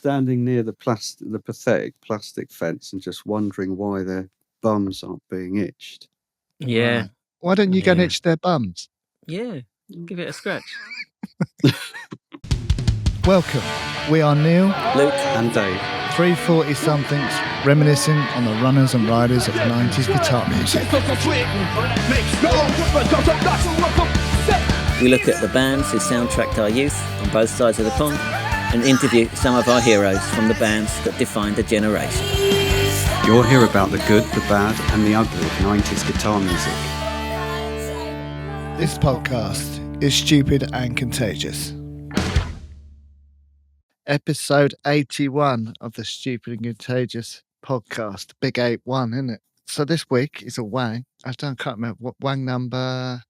standing near the pathetic plastic fence and just wondering why their bums aren't being itched. Yeah. Right. Why don't you go and itch their bums? Yeah. Give it a scratch. Welcome. We are Neil, Luke, and Dave. 340-somethings, reminiscing on the runners and riders of 90s guitar music. we look at the bands who soundtracked our youth on both sides of the pond and interview some of our heroes from the bands that defined a generation. You'll hear about the good, the bad, and the ugly of 90s guitar music. This podcast is Stupid and Contagious. Episode 81 of the Stupid and Contagious podcast. Big 81, isn't it? So this week is a Wang. Can't remember what Wang number.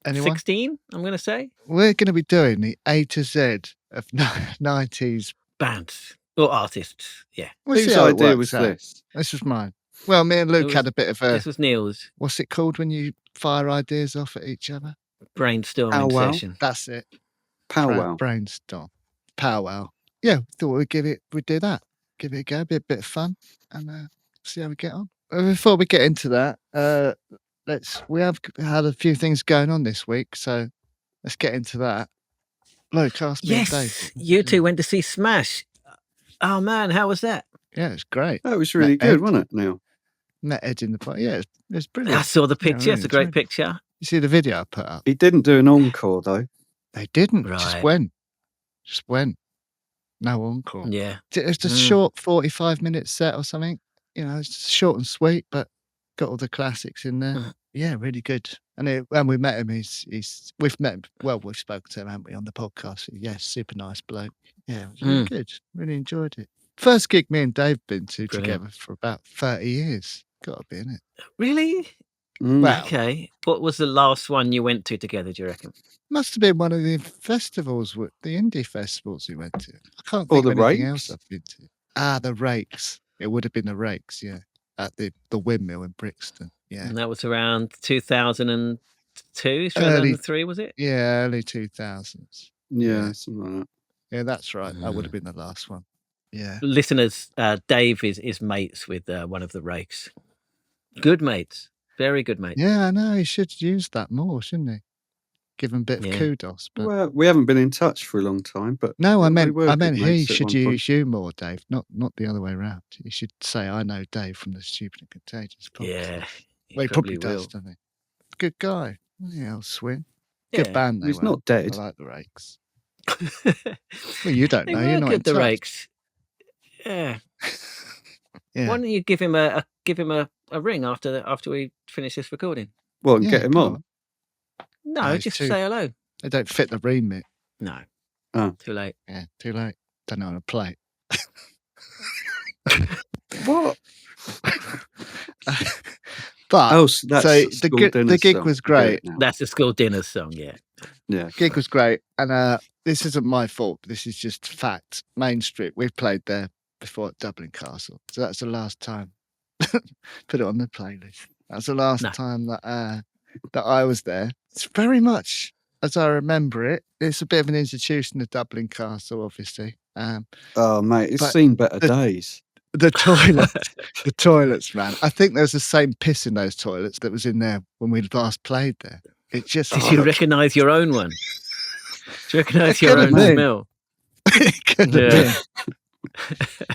Anyone? 16, I'm going to say. We're going to be doing the A to Z of 90s bands or artists. Yeah. Whose idea was this? This was mine. Well, me and Luke had a bit of a... This was Neil's. What's it called when you fire ideas off at each other? Brainstorming session. That's it. Powwow. Brainstorm. Powwow. Yeah, thought we'd do that. Give it a go, be a bit of fun, and see how we get on. Before we get into that, we have had a few things going on this week, so let's get into that. Luke, ask me. Yes, Dave. You two went to see Smash. Oh man, how was that? Yeah, it was great. That was really good, wasn't it, Neil? Met Ed in the party. Yeah, it was brilliant. I saw the picture. Yeah, it's a great picture. You see the video I put up? He didn't do an encore though. They didn't. Right. Just went. No encore. Yeah. It's a short 45-minute set or something. You know, it's short and sweet, but got all the classics in there. Yeah, really good. And when we met him, we've met him. Well, we've spoken to him, haven't we, on the podcast? Yes, super nice bloke. Yeah, it was really good. Really enjoyed it. First gig me and Dave been to together for about 30 years. Got to be, innit? Really? Well, okay. What was the last one you went to together, do you reckon? Must have been one of the festivals, the indie festivals we went to. I can't think of anything else I've been to. The Rakes. It would have been the Rakes, yeah. At the Windmill in Brixton, yeah. And that was around 2002, 2003, was it? Yeah, early 2000s. Yeah, something like that. Yeah, that's right. That would have been the last one. Yeah. Listeners, Dave is mates with one of the Rakes. Good mates. Very good mates. Yeah, I know. He should use that more, shouldn't he? Give him a bit of kudos. But... Well, we haven't been in touch for a long time, but no, I meant he should use you more, Dave. Not the other way around. You should say, "I know Dave from the Stupid and Contagious podcast." Yeah, he probably does, doesn't he? Good guy. Yeah, I'll swing. Good band. He's not dead. I like the Rakes. Well, you don't know. You're not in the touch. Rakes. Yeah. Yeah. Why don't you give him a ring after we finish this recording? Well, and get him on. No, just say hello. They don't fit the remit. No. Oh. Too late. Yeah, too late. Don't know how to play. What? But that's the gig was great. That's the school dinner song, yeah. Yeah. Gig was great. And this isn't my fault. This is just fact. Main Street. We've played there before at Dublin Castle. So that's the last time. Put it on the playlist. That's the last time that I was there. It's very much as I remember it. It's a bit of an institution, the Dublin Castle, obviously. Oh, mate, it's seen better days. The toilets, man. I think there's the same piss in those toilets that was in there when we last played there. It just. Did you recognise your own one? Do you recognise your own smell?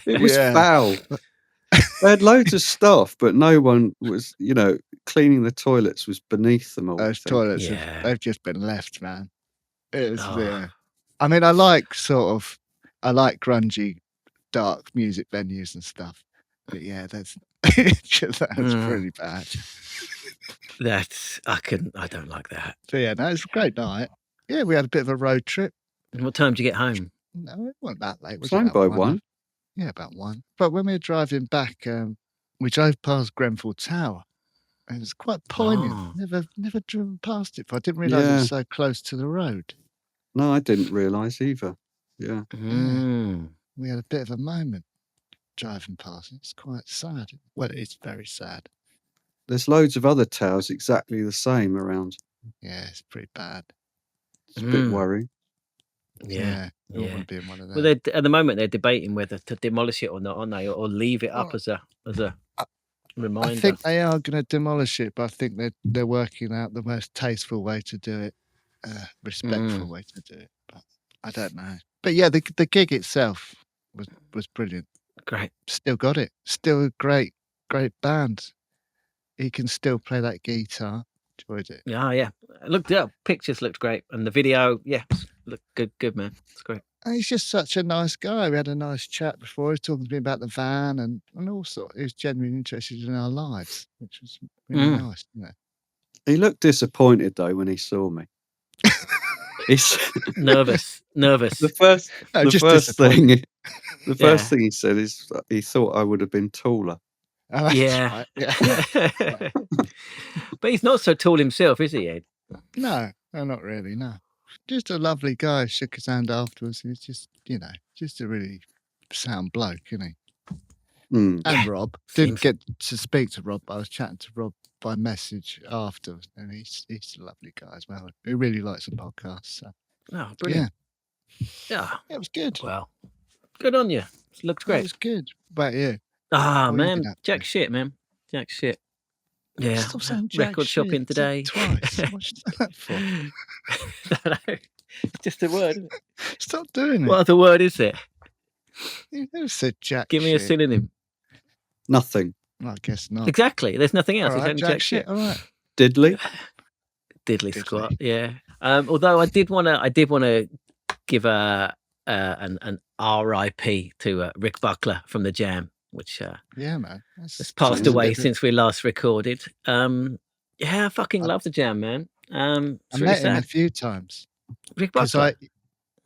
It was foul. They had loads of stuff, but no one was, cleaning the toilets was beneath them all. Those toilets, they've just been left, man. It was I mean, I like grungy, dark music venues and stuff. But yeah, that's pretty bad. I don't like that. So yeah, no, it's a great night. Yeah, we had a bit of a road trip. And what time did you get home? No, it wasn't that late. Time by 1. Yeah, about 1. But when we were driving back, we drove past Grenfell Tower. And it was quite poignant. Oh. Never driven past it. But I didn't realise it was so close to the road. No, I didn't realise either. Yeah. We had a bit of a moment driving past it. It's quite sad. Well, it is very sad. There's loads of other towers exactly the same around. Yeah, it's pretty bad. It's a bit worrying. Yeah. I want to be in one of Well, them. at the moment they're debating whether to demolish it or not, aren't they, or leave it up as a reminder. I think they are going to demolish it, but I think they're working out the most tasteful way to do it, respectful way to do it. But I don't know. But yeah, the gig itself was brilliant. Great. Still got it. Still a great band. He can still play that guitar. Enjoyed it. Yeah. Pictures looked great, and the video, looked good, man. It's great. And he's just such a nice guy. We had a nice chat before. He was talking to me about the van and all sorts. He was genuinely interested in our lives, which was really nice, you know. He looked disappointed though when he saw me. He's nervous. The first thing he said is he thought I would have been taller. Oh, yeah. Right. Yeah. But he's not so tall himself, is he, Ed? No, not really, no. Just a lovely guy. Shook his hand afterwards. He's just, just a really sound bloke, isn't he? And Rob. Didn't get to speak to Rob, but I was chatting to Rob by message after, and he's a lovely guy as well. He really likes the podcast. So. Oh, brilliant. Yeah. It was good. Well, good on you. It looked great. It was good. But yeah. Man. Jack shit, man. Jack shit. Yeah. Stop saying record shit. shopping today. Twice. What's that for? No. Just a word, isn't it? Stop doing it. What other word is it? You never said jack Give me shit. a synonym. Nothing. I guess not. Exactly. There's nothing else. All right, It's only jack shit. All right. Diddly. Diddly squat. Yeah. Although I did want to give an RIP to Rick Buckler from the Jam, which yeah, man, has passed away since we last recorded. I fucking love the Jam, man. I really met sad. him a few times. Rick Buckler.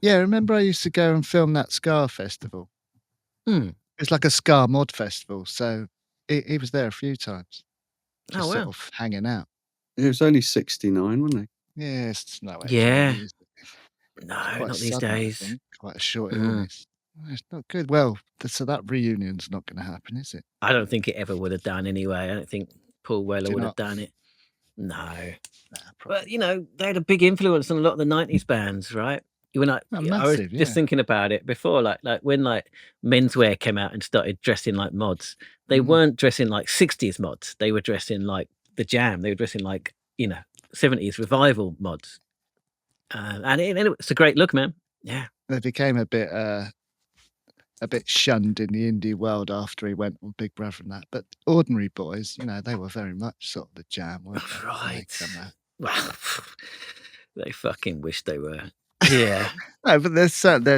Remember I used to go and film that Ska festival. It's like a Ska mod festival, so he was there a few times. Just sort of hanging out. He was only 69, wasn't he? Yeah, it's no way. Yeah. No, not these days. Quite a short illness. It's not good. Well, so that reunion's not going to happen, is it? I don't think it ever would have done anyway. I don't think Paul Weller would have done it. No. But, they had a big influence on a lot of the 90s bands, right? I was just thinking about it before, like when menswear came out and started dressing like mods, they weren't dressing like 60s mods. They were dressing like the Jam. They were dressing like, 70s revival mods. And it's a great look, man. Yeah. They became a bit shunned in the indie world after he went on Big Brother and that. But Ordinary Boys, they were very much sort of the Jam, weren't they? Right. Well, they fucking wish they were. Yeah. No, but their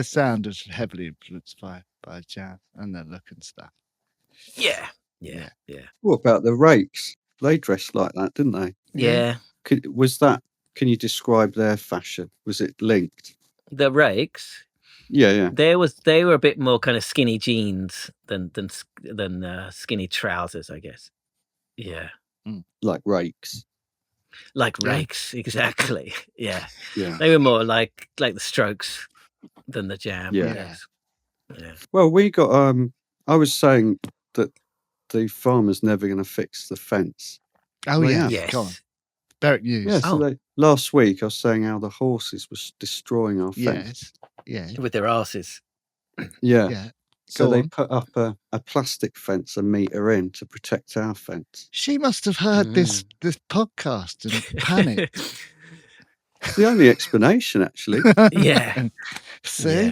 sound is heavily influenced by Jam and their look and stuff. Yeah. What about the Rakes? They dressed like that, didn't they? Yeah. Can you describe their fashion? Was it linked? The Rakes? Yeah. They were a bit more kind of skinny jeans than skinny trousers, I guess. Yeah. Like Rakes. Like Rakes, exactly. Yeah. Yeah. They were more like the Strokes than the Jam. Yeah. Yeah. Well, we got I was saying that the farmer's never going to fix the fence. Oh yeah. Yes. Go on. Berwick News. Yeah, so last week I was saying how the horses were destroying our fence. Yeah. With their asses. Yeah. So they put up a plastic fence a metre in to protect our fence. She must have heard this podcast and panicked. It's the only explanation, actually. Yeah. See? Yeah.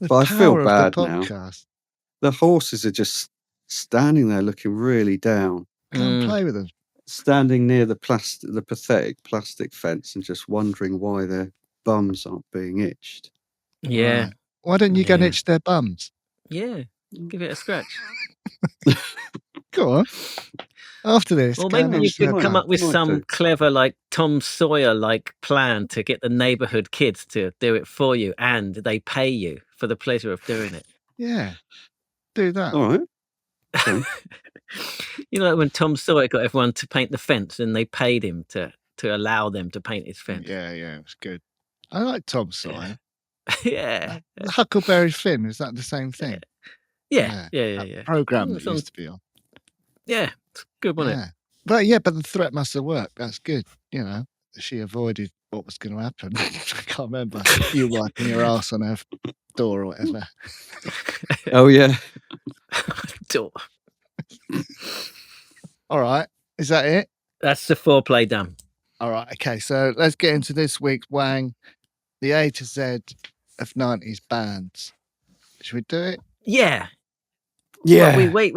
But I feel bad now. The horses are just standing there looking really down. Go and play with them. Standing near the pathetic plastic fence and just wondering why their bums aren't being itched. Yeah. Right. Why don't you go and itch their bums? Yeah. Give it a scratch. Go on. After this. Or maybe you could come up with some clever, like Tom Sawyer like plan to get the neighborhood kids to do it for you, and they pay you for the pleasure of doing it. Yeah. Do that. All right. Okay. When Tom Sawyer got everyone to paint the fence and they paid him to allow them to paint his fence. Yeah, it was good. I like Tom Sawyer. Yeah. Huckleberry Finn, is that the same thing? Yeah. Program that used to be on. Yeah, it's good, wasn't it? But the threat must have worked. That's good, she avoided what was going to happen. I can't remember. You wiping your ass on her door or whatever. Oh, yeah. Door. All right. Is that it? That's the foreplay done. All right. Okay. So let's get into this week's Wang, the A to Z of 90s bands. Should we do it? Yeah. Yeah. Well, wait.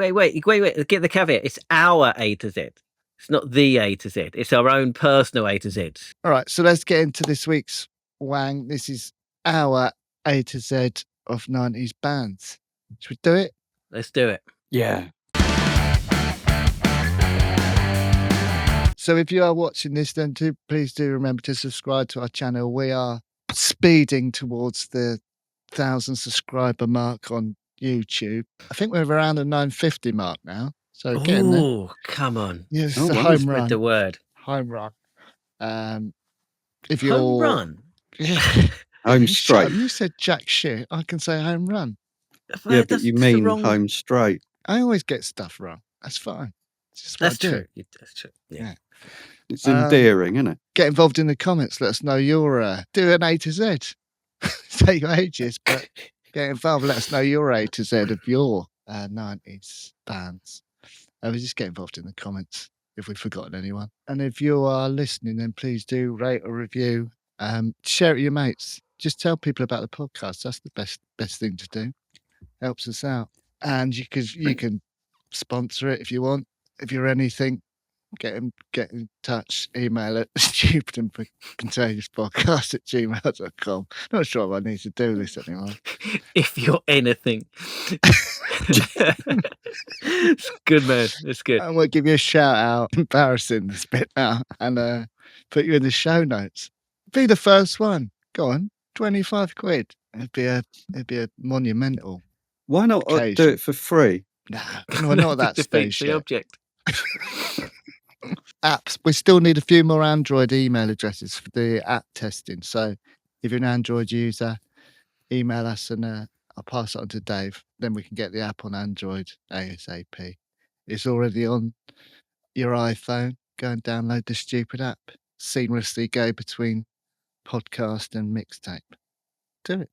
Get the caveat. It's our A to Z. It's not the A to Z. It's our own personal A to Z. All right. So let's get into this week's Wang. This is our A to Z of 90s bands. Should we do it? Let's do it. Yeah. So if you are watching this, then please do remember to subscribe to our channel. We are speeding towards the 1,000 subscriber mark on YouTube. I think we're around the 950 mark now. So getting there. Oh, come on. Yes, Oh, the wow. home Spread run. the word. Home run. If you're Home run. Yeah. Home straight. You said jack shit. I can say home run. Yeah, but you mean home straight. I always get stuff wrong. That's fine. It's just what That's I do. true. That's true. Yeah. It's endearing, isn't it? Get involved in the comments. Let us know your do an A to Z. Take ages, but get involved. Let us know your A to Z of your 90s bands. Just get involved in the comments if we've forgotten anyone. And if you are listening, then please do rate or review. Share it with your mates. Just tell people about the podcast. That's the best thing to do. Helps us out. And you can sponsor it if you want. If you're anything, get in touch. Email it Stupid And Contagious podcast at gmail.com. Not sure if I need to do this anymore. If you're anything. It's good, man. It's good. And we'll give you a shout out, embarrassing this bit now, and put you in the show notes. Be the first one. Go on, 25 quid. It'd be a monumental. Why not occasion. do it for free? No, we're not at that Defeats stage the yet. object. Apps. We still need a few more Android email addresses for the app testing. So if you're an Android user, email us and I'll pass it on to Dave. Then we can get the app on Android ASAP. It's already on your iPhone. Go and download the stupid app. Seamlessly go between podcast and mixtape. Do it.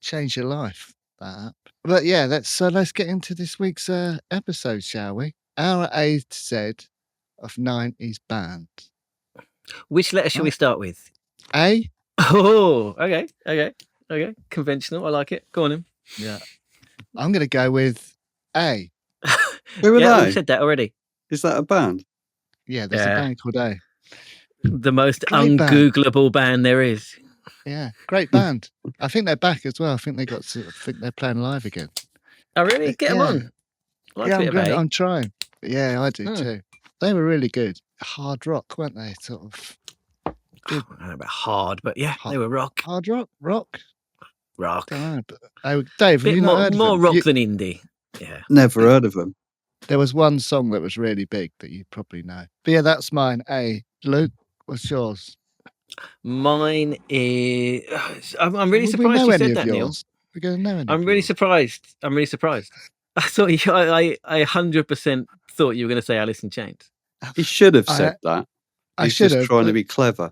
Change your life, that app. But yeah, let's get into this week's episode, shall we? Our A to Z of 90s bands. Which letter should we start with? A? Oh, okay. Conventional. I like it. Go on, then. Yeah. I'm going to go with A. Who are Yeah, they? we said that already. Is that a band? Yeah, there's a band called A. The most Great band. ungoogleable band there is. Yeah, great band. I think they're back as well. I think they're playing live again. Oh, really? Get them Yeah. on. I like Yeah, a bit of A. I'm trying. Yeah, I do too. They were really good. Hard rock, weren't they? Sort of. I don't know about hard, but yeah, they were rock. Hard rock? Rock? Rock. Don't know, but Dave, have Bit you not heard of more them? rock than indie. Yeah. Never heard of them. There was one song that was really big that you probably know. But yeah, that's mine. A. Luke, what's yours? Mine is. I'm really Will we surprised know you any said of that, Neil. yours? We're going to know any I'm of really yours. surprised. I thought I 100% thought you were going to say Alice in Chains. He should have said that. I He's should just have. trying to but be clever.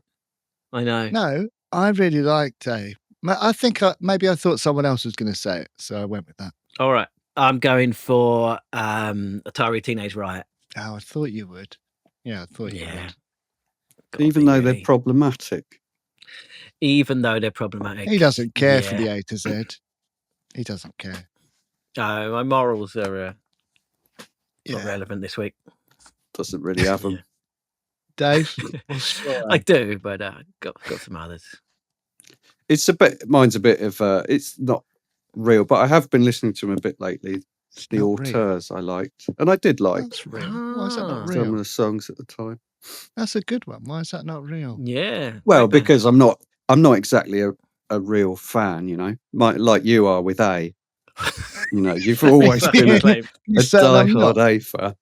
I know. No, I really liked Dave. I think maybe I thought someone else was going to say it, so I went with that. All right. I'm going for Atari Teenage Riot. Oh, I thought you would. Yeah, I thought you would. Even though they're problematic. Even though they're problematic. He doesn't care for the A to Z. He doesn't care. No, my morals are not relevant this week. Doesn't really have them. Dave? I do, but got some others. Mine's a bit of, it's not real, but I have been listening to them a bit lately. It's the Not Auteurs I liked. And I did like That's real. Why is that not some of real? the songs at the time. That's a good one. Why is that not real? Yeah. Well, because I'm not exactly a real fan, you know. Like you are with A. You know, you've always been a diehard A fan.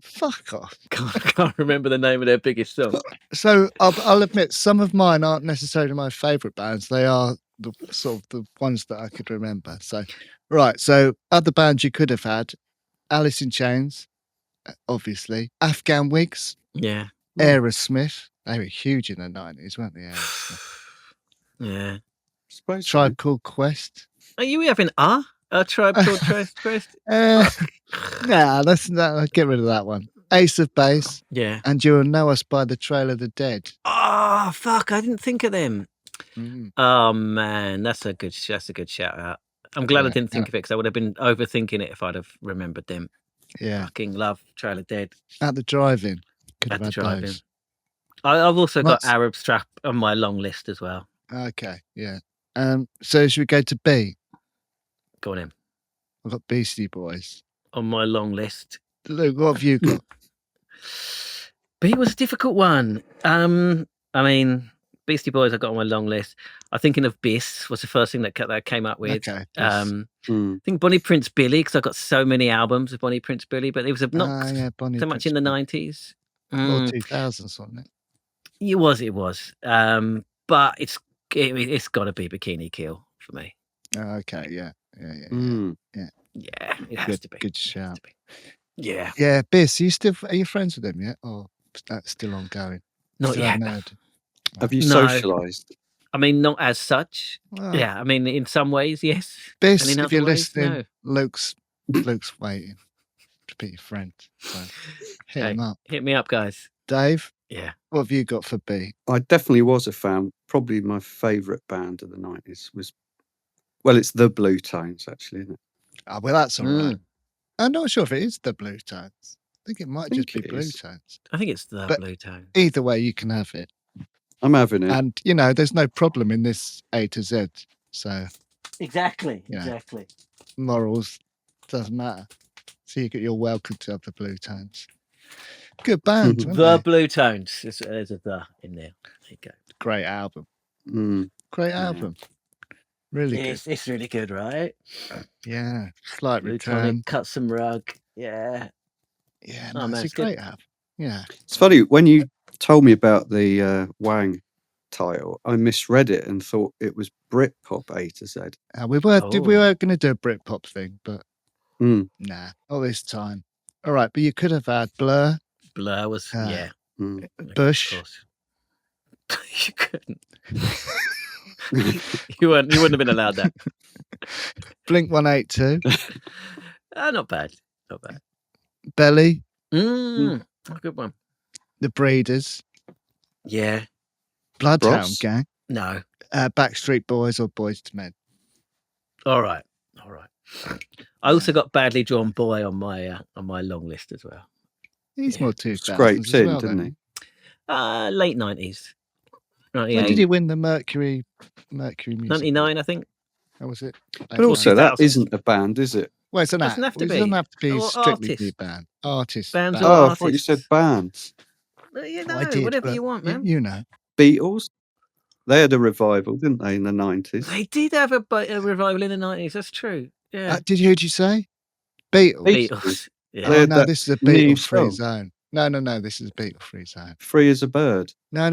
Fuck off. I can't remember the name of their biggest song. So I'll admit, some of mine aren't necessarily my favourite bands. They are the sort of the ones that I could remember. So, right. So other bands you could have had: Alice in Chains, obviously. Afghan Wigs. Yeah. Aerosmith. They were huge in the 90s, weren't they? Aerosmith. Yeah. Tribe Called Quest. Are you having a Tribe Called Quest? Nah, I'll get rid of that one. Ace of Base. Yeah. And You'll Know Us by the Trail of the Dead. Oh fuck! I didn't think of them. Mm. Oh man, that's a good shout out. I'm glad I didn't think of it because I would have been overthinking it if I'd have remembered them. Yeah. Fucking love Trail of Dead. At the drive-in. At the drive-in. I've also got Arab Strap on my long list as well. Okay, yeah. So should we go to B? Go on in. I've got Beastie Boys. On my long list. Luke, what have you got? B was a difficult one. I mean, Beastie Boys I got on my long list. I'm thinking of Biss was the first thing that I came up with. Okay. I think Bonnie Prince Billy, because I got so many albums of Bonnie Prince Billy, but it was not so much in the 90s. Or 2000s, wasn't it? It was. But it's got to be Bikini Kill for me. Okay, yeah. Yeah, it has to be. Good shout. Yeah. Yeah, Biss, are you friends with him yet? Or that's still ongoing? Not yet. Have you socialised? I mean, not as such. Well, yeah, I mean, in some ways, yes. Biss, and in if you're ways, listening, no. Luke's waiting to be your friend. So hit him up. Hit me up, guys. Dave? Yeah. What have you got for B? I definitely was a fan. Probably my favourite band of the 90s was, well, it's the Blue Tones, actually, isn't it? Oh, well, that's all right. I'm not sure if it is the Blue Tones. I think it might just be Blue Tones. I think it's the Blue Tones. Either way, you can have it. I'm having it. And, there's no problem in this A to Z. So Exactly. Morals doesn't matter. So you're welcome to have the Blue Tones. Good band. The Blue Tones. There's a the in there. There you go. Great album. Great album. Really good. It's really good, right? Yeah. Slight Blue Return. Tonic, Cut Some Rug. Yeah. Yeah, it's a great album. Yeah. It's funny, when you told me about the Wang title, I misread it and thought it was Britpop A to Z. We were going to do a Britpop thing, but nah, not this time. All right, but you could have had Blur. Blur was Bush. You couldn't. you wouldn't have been allowed that. Blink 182. Not bad. Belly. A good one. The Breeders. Yeah. Bloodhound Gang. No. Backstreet Boys or Boys to Men. All right. I also got Badly Drawn Boy on my long list as well. He's more 2000s. Scraped in, didn't he? Late 90s. When did he win the Mercury Music? 99, I think. How was it? But also, that isn't a band, is it? Well, it's an act. It doesn't have to be strictly artist. a band. Artists. Bands band. I thought you said bands. Whatever you want, man. You know. Beatles. They had a revival, didn't they, in the 90s? They did have a revival in the 90s. That's true. Yeah. Who'd you say? Beatles. Yeah. Oh, no, this is a Beatle-free zone. No, this is a Beatle-free zone. Free as a bird. No,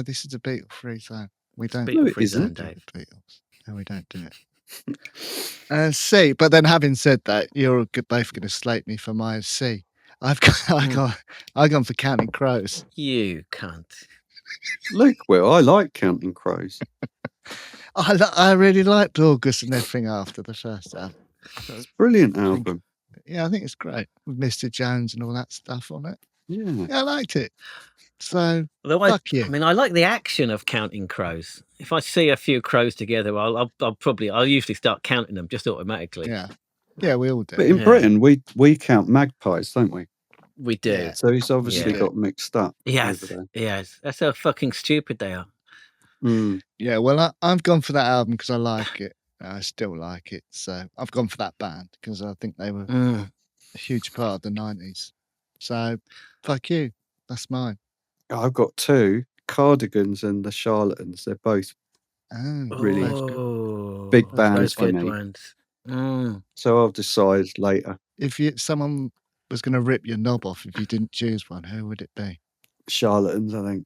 this is a Beatle-free zone. We don't do Beatle-free zone, Dave. Beatles. No, we don't do it. C. But then, having said that, you're both going to slate me for my C. I've gone for Counting Crows. You can't. Luke will. I like Counting Crows. I really liked August and everything after the first album. It's a brilliant album. Yeah, I think it's great with Mr. Jones and all that stuff on it. Yeah, I liked it. So, fuck you. I mean, I like the action of Counting Crows. If I see a few crows together, I'll usually start counting them just automatically. Yeah, we all do. But in Britain, we count magpies, don't we? We do. Yeah. So he's obviously got mixed up. Yes. That's how fucking stupid they are. Yeah, well, I've gone for that album because I like it. I still like it. So I've gone for that band because I think they were a huge part of the 90s. So, fuck you. That's mine. I've got two, Cardigans and the Charlatans. They're both really big bands for me. So I'll decide later. If someone was going to rip your knob off if you didn't choose one, who would it be? Charlatans, I think.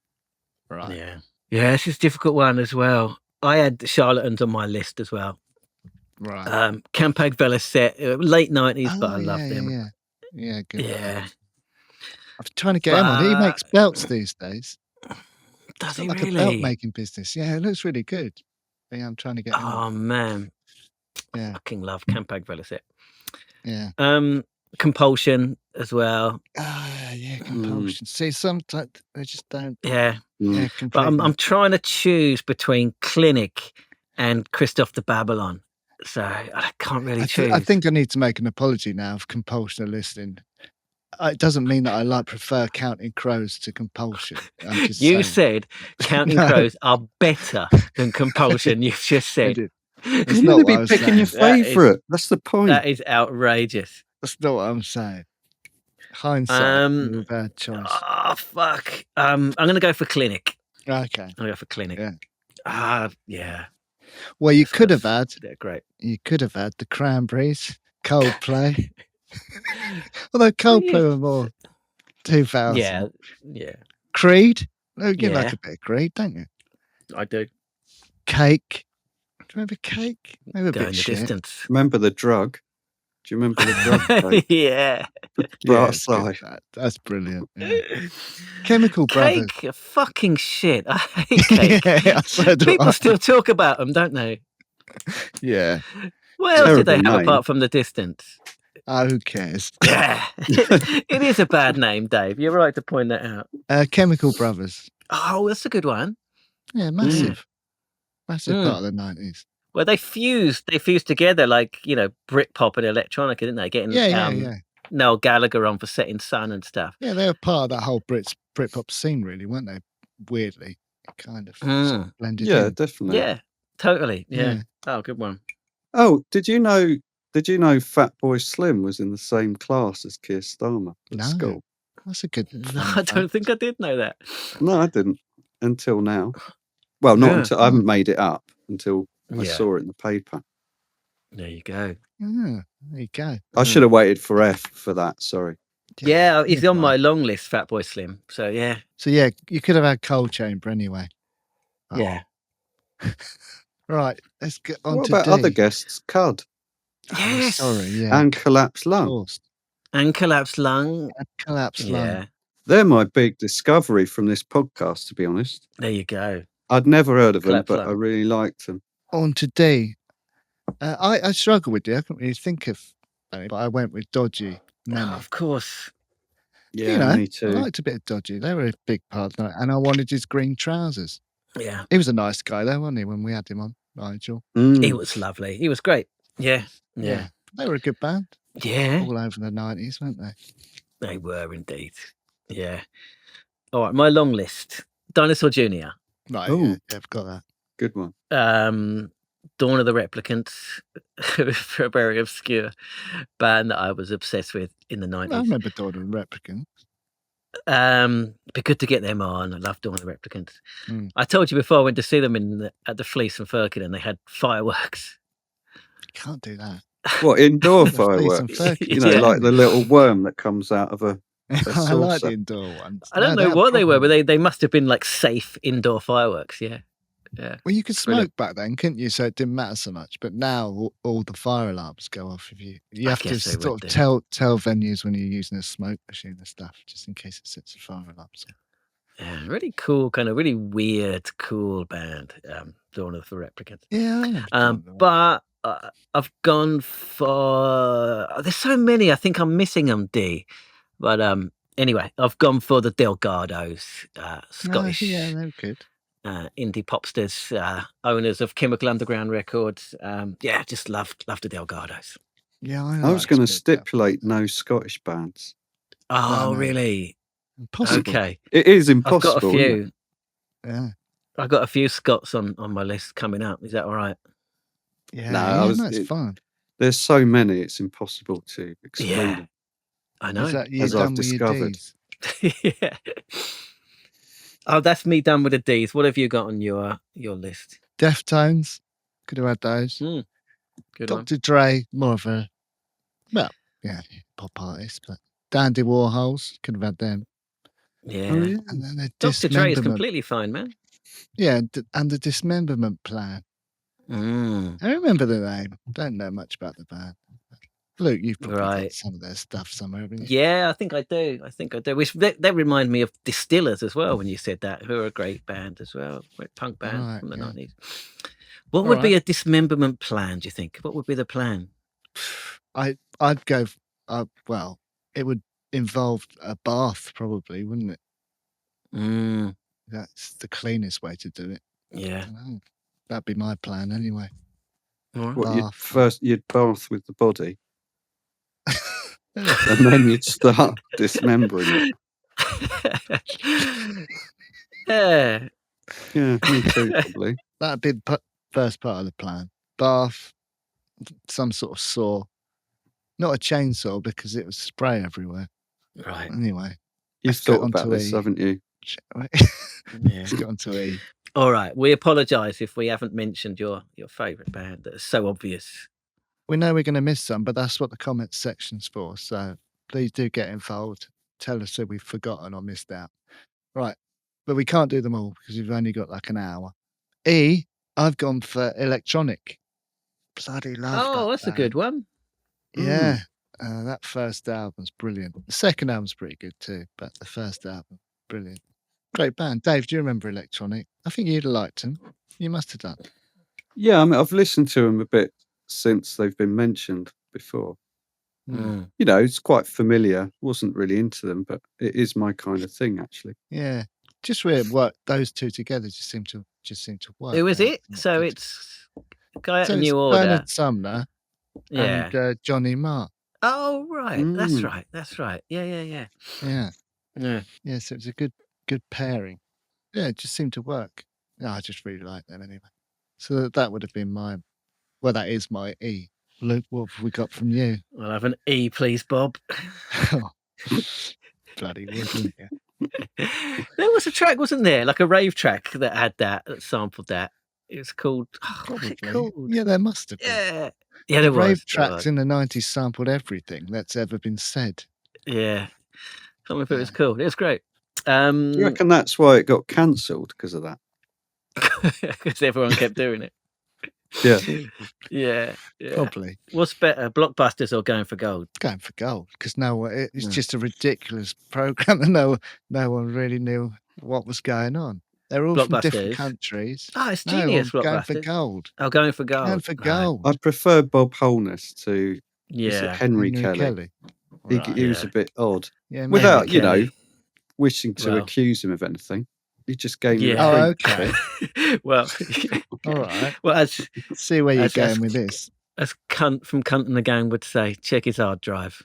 Right. Yeah, this is a difficult one as well. I had the Charlatans on my list as well. Right. Campag Velocet, late 90s, but I love them. Yeah, good. Yeah. I'm trying to get him on. He makes belts these days. Does he like really? a belt making business. Yeah, it looks really good. Yeah, I'm trying to get him on. Oh man, Yeah, fucking love Campag Velicet. yeah. Compulsion as well. Yeah, compulsion. See, sometimes they just don't. Yeah, Yeah, but completely. I'm trying to choose between Clinic and Christoph the Babylon, so I can't really choose. I think I need to make an apology now of compulsion listening. It doesn't mean that I prefer Counting Crows to Compulsion. I'm just you saying. said Counting Crows are better than Compulsion. You've just said. That's You're not going to what I be was picking saying. your favourite. That's the point. That is outrageous. That's not what I'm saying. Hindsight, you're a bad choice. Oh fuck! I'm going to go for Clinic. Okay. I'm going to go for Clinic. Yeah. Yeah. Well, you could have had. They're great. You could have had the Cranberries, Coldplay. Although Coldplay were more 2000. Yeah. Creed. Oh, you like a bit of Creed, don't you? I do. Cake. Do you remember Cake? Maybe a Go bit in the shit. distance. Remember the drug? Do you remember the drug? Yeah. Brass Yeah, eye. that's brilliant. Yeah. Chemical Brothers. Cake, fucking shit. I hate Cake. Yeah, People still talk about them, don't they? Yeah. What else did they have name. apart from the distance? Oh, who cares? It is a bad name, Dave. You're right to point that out. Chemical Brothers. Oh, that's a good one. Yeah, massive. Massive part of the 90s. Well, they fused together like, Britpop and electronica, didn't they? Getting Noel Gallagher on for Setting Sun and stuff. Yeah, they were part of that whole Britpop scene, really, weren't they? Weirdly, kind of, sort of blended in. Yeah, definitely. Yeah, totally. Yeah. Oh, good one. Oh, did you know Fatboy Slim was in the same class as Keir Starmer at school? That's a good. No, I don't think I did know that. No, I didn't until now. Well, not until I haven't made it up until I saw it in the paper. There you go. Yeah, there you go. I should have waited for F for that. Sorry. Yeah, he's on my long list, Fatboy Slim. So yeah. So yeah, you could have had Coal Chamber anyway. Oh. Yeah. Right, let's get on what to about D. other guests? Cud. Yes. Oh, sorry, yeah. And Collapsed Lung. And Collapsed Lung. Lung. They're my big discovery from this podcast, to be honest. There you go. I'd never heard of them, Collapsed but Lung. I really liked them. On to D. I struggle with D. I couldn't really think of any, but I went with Dodgy. Oh, of course. Yeah, me too. I liked a bit of Dodgy. They were a big part of that. And I wanted his green trousers. Yeah. He was a nice guy, though, wasn't he, when we had him on, Nigel? He was lovely. He was great. Yeah. They were a good band. Yeah. All over the 90s, weren't they? They were indeed. Yeah. All right, my long list. Dinosaur Jr. Right, yeah, I've got that. Good one. Dawn of the Replicants, a very obscure band that I was obsessed with in the 90s. I remember Dawn of the Replicants. Be good to get them on. I love Dawn of the Replicants. I told you before I went to see them at the Fleece and Firkin, and they had fireworks. You can't do that. What, indoor fireworks? Like the little worm that comes out of a I like the indoor ones. I don't know what they were, but they must have been like safe indoor fireworks. Yeah. Well, you could smoke back then, couldn't you? So it didn't matter so much. But now all the fire alarms go off if you have to sort of tell venues when you're using a smoke machine and stuff, just in case it sets a fire alarm. So. Yeah, really cool, kind of really weird, cool band. Dawn of the Replicants. Yeah. But I've gone for. There's so many. I think I'm missing them, D. But anyway, I've gone for the Delgados, Scottish. Yeah, they're good. Indie popsters, owners of Chemical Underground Records. Just loved the Delgados. Yeah, I was going to stipulate no Scottish bands. Oh, no. Really? Impossible. Okay. It is impossible. I've got a few. Yeah. I've got a few Scots on my list coming up. Is that all right? Yeah, that's fine. There's so many, it's impossible to explain them. I know. As I've discovered. Yeah. Oh, that's me done with the D's. What have you got on your list? Deftones. Could have had those. Good Dr. Dre, more of a, pop artist, but Dandy Warhols, could have had them. Yeah. Oh, yeah. And then the Dr. Dre is completely fine, man. Yeah, and the Dismemberment Plan. I remember the name. Don't know much about the band. Luke, you've probably got some of their stuff somewhere, haven't you? Yeah, I think I do. Which they remind me of Distillers as well when you said that, who are a great band as well, great punk band from the 90s. What would be a dismemberment plan, do you think? What would be the plan? I'd go. Well, it would involve a bath, probably, wouldn't it? That's the cleanest way to do it. Yeah, that'd be my plan anyway. What, you'd bath with the body, and then you'd start dismembering it. Yeah, me too, probably. That'd be the first part of the plan. Bath, some sort of saw, not a chainsaw because it was spray everywhere. Right. Anyway, you've thought about this, haven't you? Let's get on to E. All right. We apologise if we haven't mentioned your favourite band. That is so obvious. We know we're going to miss some, but that's what the comments section's for. So please do get involved. Tell us if we've forgotten or missed out. Right. But we can't do them all because we've only got like an hour. E, I've gone for electronic. Bloody love that. Oh, that's a good one. Yeah. That first album's brilliant. The second album's pretty good too, but the first album, brilliant. Great band. Dave, do you remember electronic? I think you'd have liked them. You must have done. Yeah, I mean, I've listened to them a bit since they've been mentioned before. You know, it's quite familiar. Wasn't really into them, but it is my kind of thing, actually. Yeah, just where work those two together just seem to work. Who is it? So good. It's a guy out of it's New Order. Bernard Sumner and Johnny Marr. Oh right, that's right. Yeah. So it's a good pairing. Yeah, it just seemed to work. Yeah, I just really like them anyway. So that would have been my. Well, that is my E. Luke, what have we got from you? I'll have an E, please, Bob. Bloody wouldn't you? There was a track, wasn't there? Like a rave track that had that sampled that. It was called. What was it called? Yeah, there must have been. Yeah, there was. Rave tracks in the 90s sampled everything that's ever been said. Yeah. I can't remember if it was cool. It was great. Do you reckon that's why it got cancelled because of that? Because everyone kept doing it. Yeah. Probably. What's better, Blockbusters or Going for Gold? Going for Gold, because it's just a ridiculous program, and no one really knew what was going on. They're all from different countries. Oh, it's genius. Going for Gold. Oh, Going for Gold. Going for Gold. I prefer Bob Holness to Henry Kelly. He was a bit odd. Yeah, without wishing to accuse him of anything. He just gave me a okay. Well, all right. Well, let's see where you're going with this. As Cunt from Cunt and the Gang would say, check his hard drive.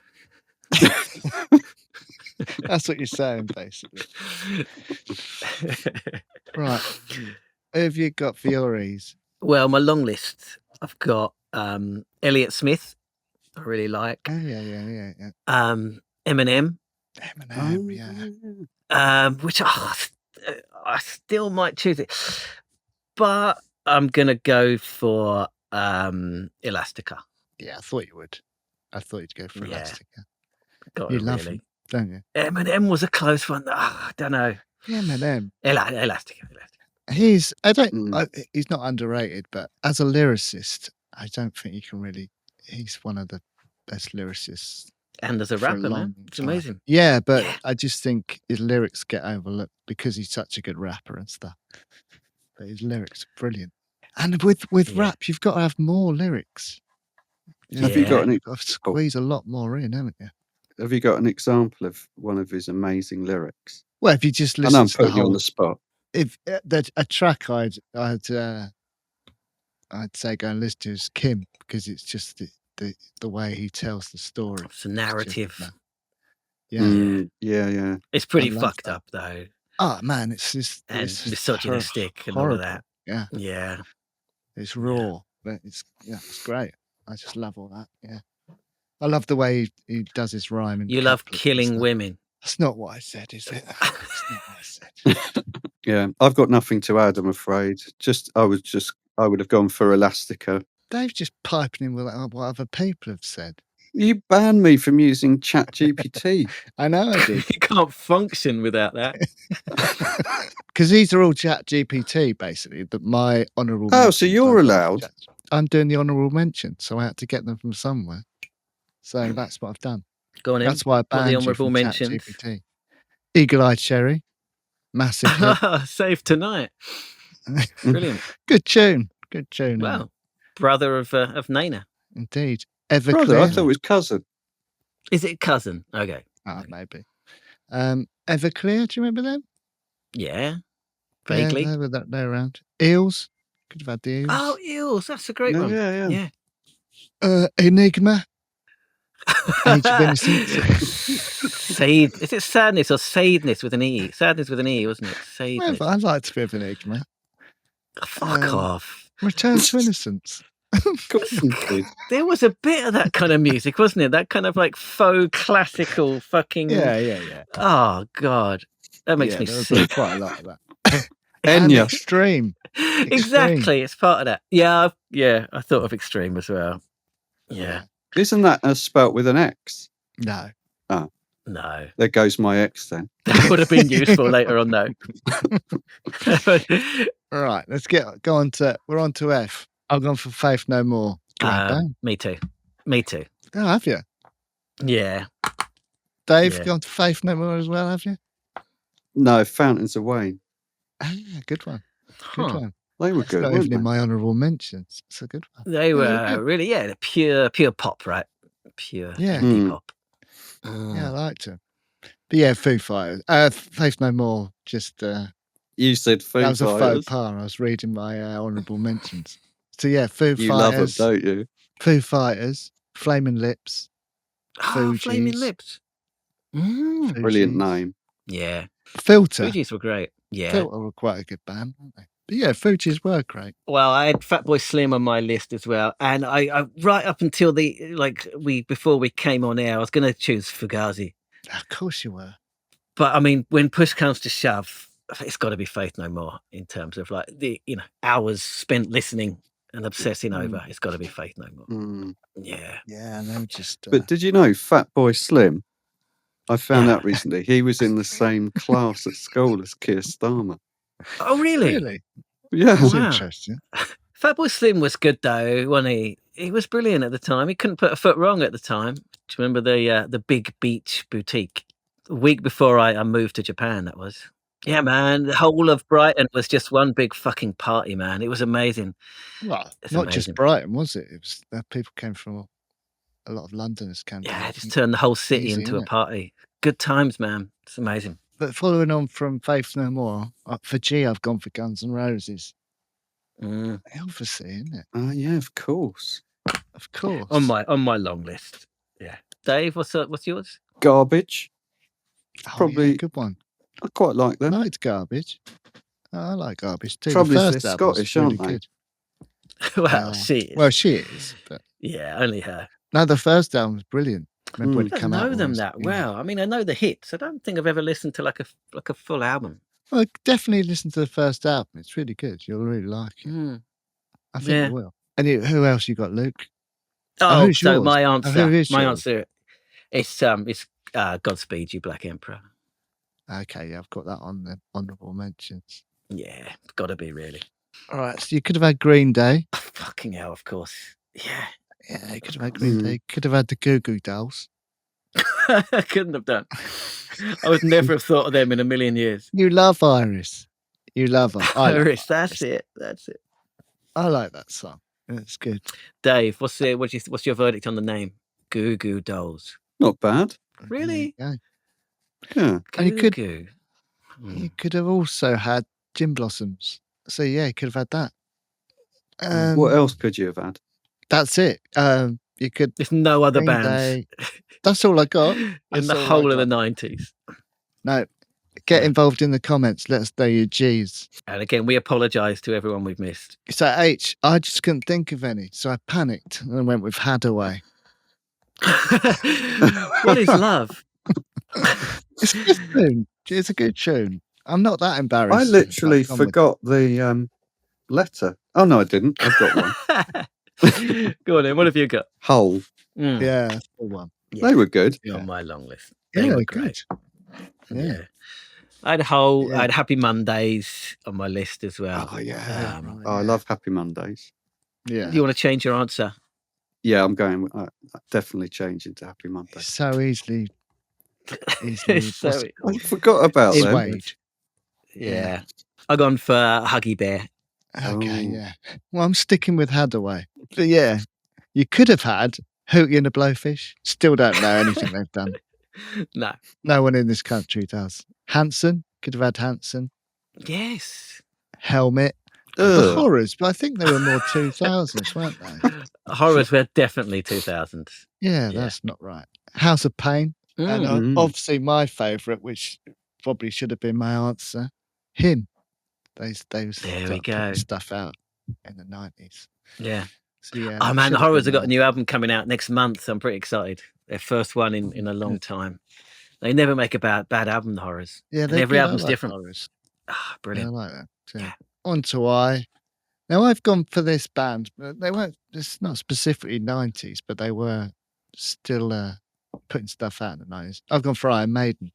That's what you're saying, basically. Right. Who have you got for your E's? Well, my long list, I've got Elliott Smith, I really like. Oh, yeah. Eminem. Which I still might choose it, but I'm gonna go for Elastica. Yeah, I thought you would. I thought you'd go for Elastica. You love him, don't you? Eminem was a close one. I don't know. Eminem. Elastica. He's not underrated, but as a lyricist, I don't think you can really. He's one of the best lyricists. And as a rapper, man, it's amazing. Yeah, but I just think his lyrics get overlooked because he's such a good rapper and stuff. But his lyrics are brilliant. And with rap, you've got to have more lyrics. Have you got to squeeze a lot more in, haven't you? Have you got an example of one of his amazing lyrics? Well, if you just listen, I'm putting you on the spot. If a track I'd say go and listen to is Kim, because it's just the way he tells the story. It's a narrative. Yeah. It's pretty fucked up, though. Oh man, it's just misogynistic and all of that. Yeah. It's raw, but it's great. I just love all that. Yeah, I love the way he does his rhyme. You love killing women. That's not what I said, is it? That's not what I said. Yeah, I've got nothing to add, I'm afraid. I would have gone for Elastica. Dave's just piping in with what other people have said. You banned me from using ChatGPT. I know I did. You can't function without that. Because these are all ChatGPT, basically. But my honourable. Oh, so you're allowed? I'm doing the honourable mention, so I had to get them from somewhere. So that's what I've done. Go on in. That's why I What are the banned you honourable from mentions? ChatGPT. Eagle-Eyed Cherry, massive hit. Save Tonight. Brilliant. Good tune. Good tune. Wow. Brother of Nana. Indeed. Brother, I Everclear. thought it was cousin. Is it cousin? Okay. Maybe. Everclear, do you remember them? Yeah. Vaguely. Yeah, they're around. Eels. Could have had the Eels. Oh, Eels. That's a great one. Yeah. Enigma. Age of Innocence. Is it Sadness or Sadness with an E? Sadness with an E, wasn't it? Sadness. Well, I'd like to be of Enigma. Fuck off. Return to Innocence. There was a bit of that kind of music, wasn't it? That kind of like faux classical fucking. Yeah. Oh God, that makes me sick. Quite a lot of that. And Extreme. Exactly, it's part of that. Yeah. I thought of Extreme as well. Yeah. Isn't that spelt with an X? No. Oh. No. There goes my X then. That would have been useful later on, though. All right, go on to. We're on to F. I've gone for Faith No More. Me too. Oh, have you? Yeah. Dave, gone to Faith No More as well, have you? No, Fountains of Wayne. Ah, good one. Good one. They were good. Not even in my honourable mentions. It's a good one. They were really, pure pop, right? Pure indie pop. Yeah, I liked it. But yeah, Foo Fighters. Faith No More. Just you said Foo Fighters. That was a faux pas. I was reading my honourable mentions. So yeah, Foo Fighters. You love them, don't you? Foo Fighters, Flaming Lips, Fugees. Flaming Lips. Brilliant name. Yeah. Filter. Fugees were great. Yeah. Filter were quite a good band, weren't they? But yeah, Fugees were great. Well, I had Fatboy Slim on my list as well, and I right up until before we came on air, I was going to choose Fugazi. Of course you were. But I mean, when push comes to shove, it's got to be Faith No More in terms of like the hours spent listening and obsessing over. It's got to be Faith No More. Yeah. Yeah, and then just. But did you know Fatboy Slim? I found out recently he was in the same class at school as Keir Starmer. Oh, really? Really? Yeah. That's interesting. Fatboy Slim was good though, wasn't he? He was brilliant at the time. He couldn't put a foot wrong at the time. Do you remember the Big Beach Boutique? A week before I moved to Japan, that was. Yeah, man. The whole of Brighton was just one big fucking party, man. It was amazing. Well, not just Brighton, was it? It was people came from a lot of Londoners came. Yeah, just turned the whole city into a party. Good times, man. It's amazing. But following on from Faith No More, for G, I've gone for Guns N' Roses. Obviously, isn't it? Yeah, of course. Of course. On my long list. Yeah. Dave, what's yours? Garbage. Probably a good one. I quite like them. I liked Garbage. I like Garbage too. Probably they're Scottish, aren't they? Good. Well, she is. Well, she is. But... yeah, only her. No, the first album was brilliant. Remember when it came out? I don't know them that well. I mean, I know the hits. I don't think I've ever listened to like a full album. Well, definitely listen to the first album. It's really good. You'll really like it. I think you will. And who else you got, Luke? Oh, so yours? My answer is Godspeed You Black Emperor. Okay, yeah, I've got that on the honourable mentions. Yeah, it's got to be really. All right, so you could have had Green Day. Oh, fucking hell, of course. Yeah. Yeah, you could have had Green Day. Could have had the Goo Goo Dolls. I couldn't have done. I would never have thought of them in a million years. You love Iris. You love her. Iris, that's it. I like that song. It's good. Dave, what's your verdict on the name? Goo Goo Dolls. Not bad. Really? Yeah. And you could have also had Gin Blossoms. So yeah, you could have had that. What else could you have had? That's it. You could. There's no other bands. That's all I got. In the whole of the 90s. No. Get involved in the comments. Let us know your G's. And again, we apologise to everyone we've missed. So H, I just couldn't think of any, so I panicked and went with Hadaway. What is love? It's a good tune. It's a good tune. I'm not that embarrassed. I literally forgot the letter. Oh no, I didn't. I've got one. Go on then. What have you got? Hole. Yeah, that's the one. Yeah. They were good. On my long list. They were great. Good. Yeah. I had Hole. Yeah. I had Happy Mondays on my list as well. Oh yeah. I love Happy Mondays. Yeah. Do you want to change your answer? Yeah, I'm going. Definitely changing to Happy Monday. So easily. So I forgot about them. swayed. Yeah. I've gone for Huggy Bear. Okay, yeah. Well, I'm sticking with Hadaway. But yeah, you could have had Hootie and the Blowfish. Still don't know anything they've done. No. No one in this country does. Hanson. Could have had Hanson. Yes. Helmet. The Horrors, but I think they were more 2000s, weren't they? Horrors were definitely 2000s. Yeah, that's not right. House of Pain. And obviously my favourite, which probably should have been my answer, Him. They there we go. Stuff out in the 90s. Yeah. So, yeah. Oh man, the Horrors have got a new album coming out next month. I'm pretty excited. Their first one in a long time. They never make a bad album, the Horrors. Yeah, and every album's different. Horrors. Brilliant. Yeah, I like that. Yeah. On to I. Now I've gone for this band, but they weren't. It's not specifically 90s, but they were still putting stuff out in the 90s. I've gone for Iron Maiden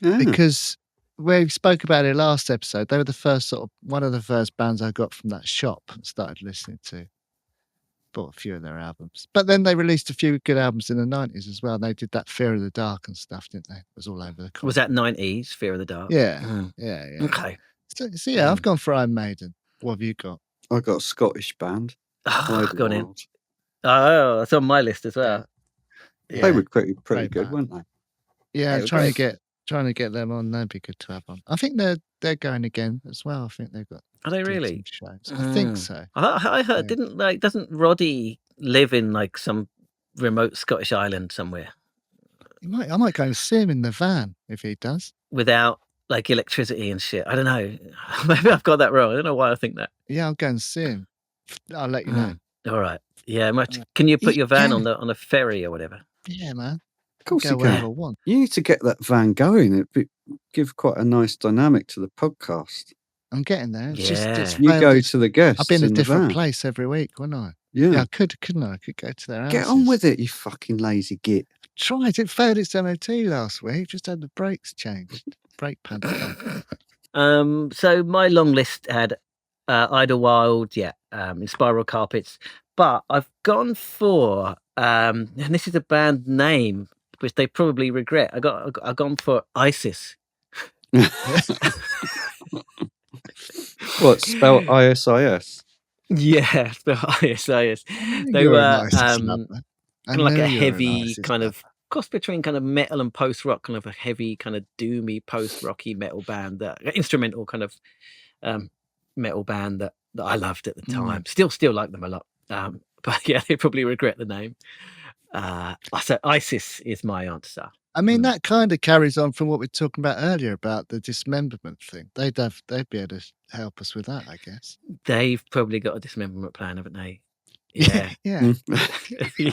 because we spoke about it last episode. They were the first one of the first bands I got from that shop and started listening to. Bought a few of their albums, but then they released a few good albums in the 90s as well. They did that Fear of the Dark and stuff, didn't they? It was all over the country. Was that 90s Fear of the Dark? Yeah. Okay. So yeah, I've gone for Iron Maiden. What have you got? I got a Scottish band. Gone in. Oh, it's on my list as well. Yeah. They were pretty good, weren't they? Yeah, trying to get them on. That'd be good to have on. I think they're going again as well. I think they've got. Are they really? Shows. I think so. I heard. Doesn't Roddy live in like some remote Scottish island somewhere? I might go and see him in the van if he does. Without like electricity and shit. I don't know. Maybe I've got that wrong. I don't know why I think that. Yeah, I'll go and see him. I'll let you know. All right. Yeah, can you put your van on a ferry or whatever? Yeah, man. Of course you can. You need to get that van going. It'd give quite a nice dynamic to the podcast. I'm getting there. It's just you go to the guests. I've been in a different place every week, wouldn't I? Yeah, I couldn't I? I could go to their houses. Get on with it, you fucking lazy git. Tried. It failed its MOT last week. Just had the brakes changed. Brake pad. So my long list had Idlewild, in Spiral Carpets, but I've gone for and this is a band name which they probably regret. I've gone for ISIS. What, spelled ISIS? Yeah, spelled ISIS. They were kind of like a heavy kind of cross between kind of metal and post rock, kind of a heavy kind of doomy post rocky metal band, that instrumental kind of metal band that I loved at the time. Still like them a lot. But yeah, they probably regret the name. So ISIS is my answer. I mean, that kind of carries on from what we were talking about earlier about the dismemberment thing. They'd be able to help us with that, I guess. They've probably got a dismemberment plan, haven't they? Yeah. Yeah.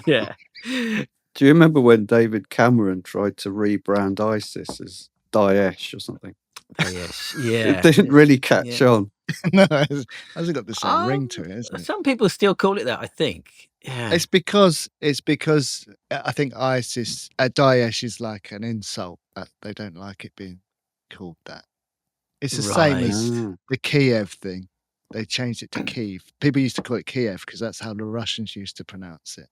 Yeah. Do you remember when David Cameron tried to rebrand ISIS as Daesh or something? Daesh, yeah. It didn't really catch on. No, it hasn't got the same ring to it, hasn't it? Some people still call it that, I think. Yeah. It's because I think ISIS, Daesh is like an insult. They don't like it being called that. It's the same as the Kiev thing. They changed it to Kiev. People used to call it Kiev because that's how the Russians used to pronounce it.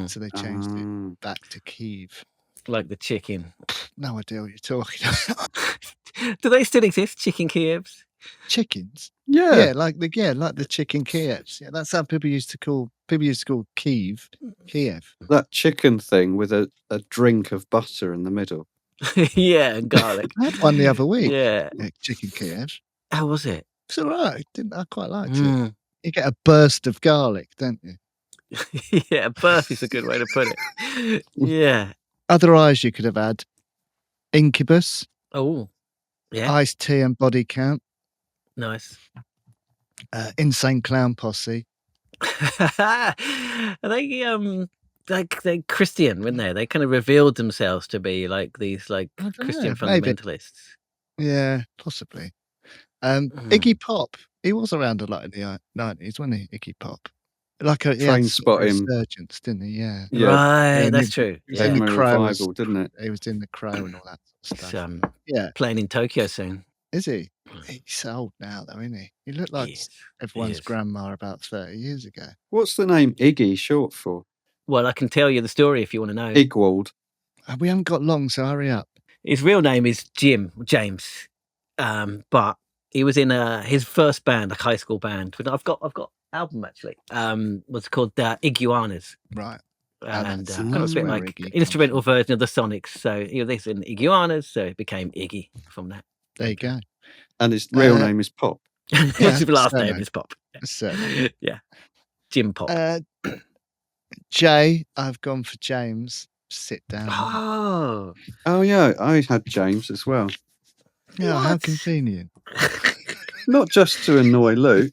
So they changed it back to Kiev. Like the chicken. No idea what you're talking about. Do they still exist, chicken Kievs? Chickens? Yeah. Like the chicken Kievs. Yeah, that's how people used to call Kiev. That chicken thing with a drink of butter in the middle. Yeah, and garlic. I had one the other week. Yeah. Chicken Kiev. How was it? It's all right. I quite liked it. You get a burst of garlic, don't you? Yeah, a burst is a good way to put it. Yeah. Other eyes you could have had. Incubus. Oh, yeah. Ice Tea and Body Count. Nice. Insane Clown Posse. Are they're Christian, weren't they? They kind of revealed themselves to be like these Christian fundamentalists. Yeah, possibly. Iggy Pop. He was around a lot in the 90s, wasn't he? Iggy Pop. Like a Train spot him. Resurgence, didn't he? Yeah. Right, that's true. He was in the Crow, revival, didn't it? He was in the Crow and all that sort of stuff. Playing in Tokyo soon. Is he? He's old now, though, isn't he? He looked like everyone's grandma about 30 years ago. What's the name Iggy short for? Well, I can tell you the story if you want to know. Igwald. We haven't got long, so hurry up. His real name is James, but he was in his first band, like high school band. I've got album actually. Was called Iguanas. Right. And kind of a bit like instrumental version of the Sonics. So he was in Iguanas, so it became Iggy from that. There you go. And his real name is Pop. His last name is Pop. Yeah. Jim Pop. Jay, I've gone for James. Sit down. Oh yeah, I had James as well. Yeah, how convenient. Not just to annoy Luke.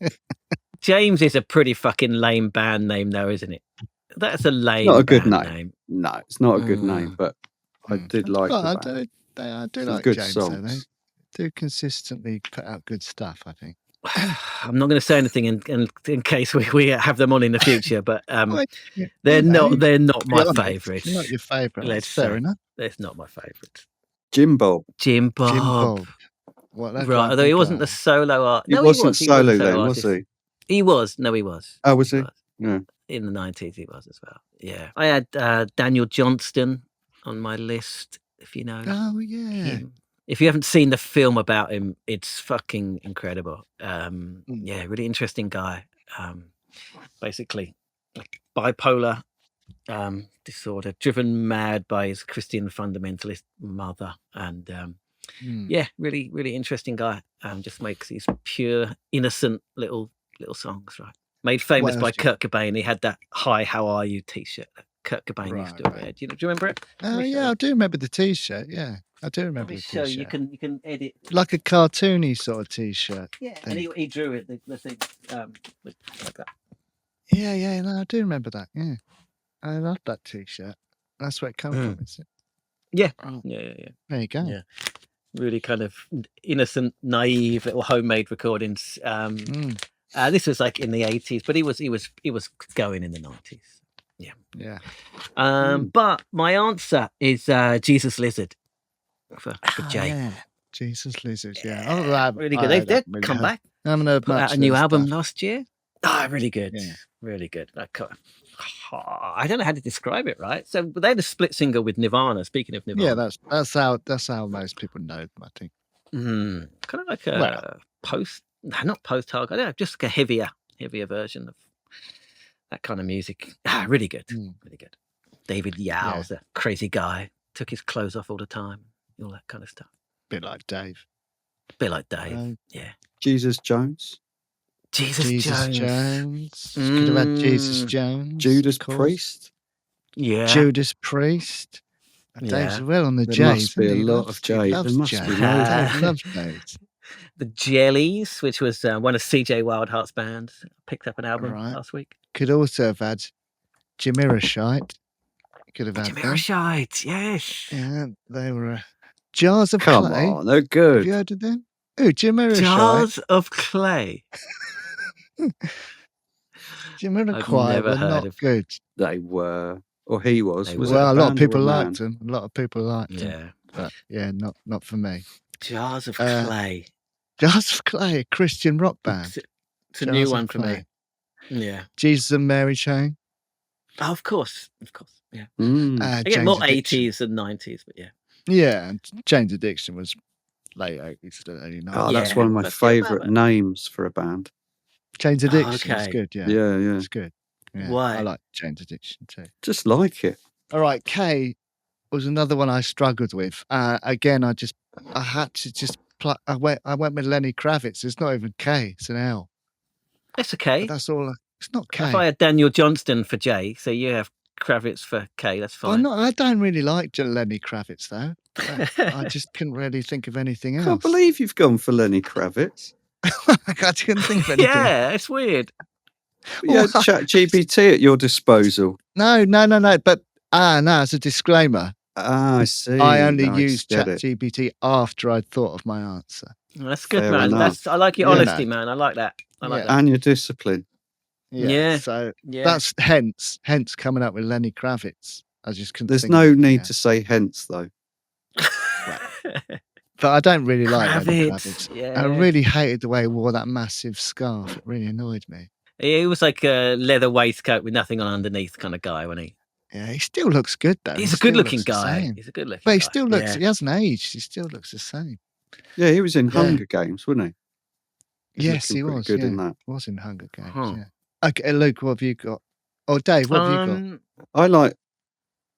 James is a pretty fucking lame band name, though, isn't it? That's a lame. Not a good name. No, it's not a good name, but I did like. I do like good James. songs. They do consistently put out good stuff, I think. I'm not going to say anything in case we have them on in the future, but they're not my favourites. Not your favourite. That's fair enough. That's not my favourites. Jim Bob. Right, although he wasn't the solo artist. He wasn't solo then, was he? He was. No, he was. Oh, was he? Yeah. In the 90s, he was as well. Yeah. I had Daniel Johnston on my list, if you know. Oh, yeah. Him. If you haven't seen the film about him, it's fucking incredible. Yeah, really interesting guy. Basically, bipolar disorder, driven mad by his Christian fundamentalist mother. And yeah, really, really interesting guy. Just makes these pure, innocent little songs, right? Made famous by Kurt Cobain. He had that "Hi, how are you" T-shirt that Kurt Cobain used to wear. Do you remember it? Oh yeah, I do remember the T-shirt. Yeah, I do remember the T-shirt. You can edit like a cartoony sort of T-shirt. Yeah, and he drew it. The thing like that. Yeah. No, I do remember that. Yeah, I love that T-shirt. That's where it comes from, is it? Yeah. Oh. Yeah. There you go. Yeah. Really kind of innocent, naive little homemade recordings. This was like in the 80s, but he was going in the 90s. Yeah. But my answer is Jesus Lizard for Jay. Yeah. Jesus Lizard. Yeah. Really good. They've come back. I haven't heard much. Put out a new album last year. Really good. Yeah. Really good. I don't know how to describe it, right? So they had a split single with Nirvana. Speaking of Nirvana, yeah, that's how most people know them, I think. Kind of like a not post-hardcore. I don't know, just like a heavier version of that kind of music. Really good, really good. David Yow's a crazy guy. Took his clothes off all the time, all that kind of stuff. Bit like Dave. Yeah. Jesus Jones. Jesus Jones. Could have had Jesus Jones. Judas Priest. Yeah. Judas Priest. Dave's well on the J's. There must be a lot of J's. There must be Dave loves J's. The Jellies, which was one of CJ Wildheart's bands, picked up an album last week. Could also have had Jimirashite. Could have had Jimirashite, yes. Yeah, they were Jars of Come Clay. on, they're good. Have you heard of them? Oh, Jimirashite. Jars of Clay. Jamiroquai were not good. They were, or he was. Well, a lot of people liked them. A lot of people liked them. But yeah, not for me. Jars of Clay. Jars of Clay, a Christian rock band. It's a new one for me. Yeah. Jesus and Mary Chain. Oh, of course. Yeah. I get more 80s than 90s, but yeah. Yeah, and Jane's Addiction was late 80s to early 90s. Oh, that's one of my favourite names for a band. Jane's Addiction is good, yeah. Yeah. It's good. Yeah. Why? I like Jane's Addiction too. Just like it. All right, K was another one I struggled with. Again, I had to just I went with Lenny Kravitz. It's not even K, it's an L. It's a K. But that's all. It's not K. If I had Daniel Johnston for J, so you have Kravitz for K, that's fine. I don't really like Lenny Kravitz though. I just couldn't really think of anything else. I can't believe you've gone for Lenny Kravitz. I couldn't think of anything. Yeah, it's weird. You had ChatGPT at your disposal. No. But no, as a disclaimer. I see. I only used ChatGPT after I'd thought of my answer. That's good, man. I like your honesty, man. I like that. I like that. And your discipline. Yeah. So that's hence coming up with Lenny Kravitz. I just couldn't. There's no need to say hence though. But I don't really like Lenny Kravitz, Kravitz. yeah. I really hated the way he wore that massive scarf. It really annoyed me. He was like a leather waistcoat with nothing on underneath kind of guy, wasn't he? Yeah, he still looks good though. He's He a good-looking still looks the guy. same. He's a good-looking But guy. he still looks. Yeah. He hasn't aged. He still looks the same. Yeah, he was in Yeah. Hunger Games, wasn't he? Yes, looking he pretty was. good Yeah, in that. he was in Hunger Games. Huh. Yeah. Okay, Luke, what have you got? Oh, Dave, what have you got? I like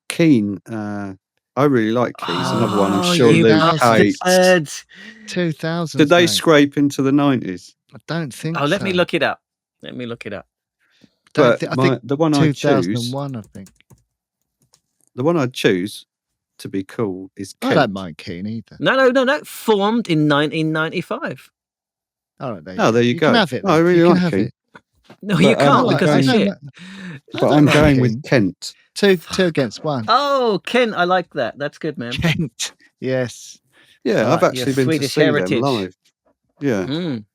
Keen. I really like Keen. He's another one I'm Oh, sure you Luke hates. bastards. 2000s. Did they mate. scrape into the 90s? I don't think Oh, let so. me look it up. Let me look it up. But I think the one I choose, 2001, I think. the one I choose to be cool is I Kent. don't mind Keen either. No. Formed in 1995. All right, there Oh, there you You go. can have it. No, I then. really You can like have Keen. it. No, But, you can't I'm because going- of shit. But I'm going with Kent. Two against one. Oh, Ken, I like that. That's good, man. Kent. Yes. Yeah, Right, I've actually been to Swedish see heritage. them live. Yeah, Mm.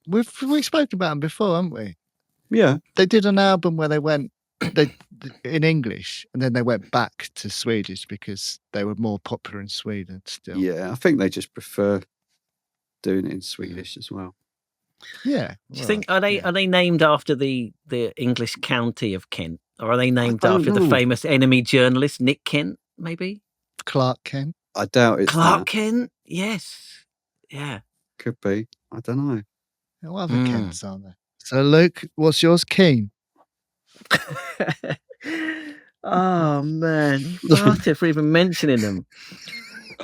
We've spoken about them before, haven't we? yeah. They did an album where they went in English and then they went back to Swedish because they were more popular in Sweden still. Yeah, I think they just prefer doing it in Swedish as well. Yeah. Do you think are they named after the English county of Kent, or are they named don't after the know. famous enemy journalist Nick Kent? Maybe Clark Kent? I doubt it's Clark that. Kent. Yes. Yeah. Could be. I don't know. What other Kents are there? So, Luke, what's yours? Keen? Oh man, bastard for even mentioning them.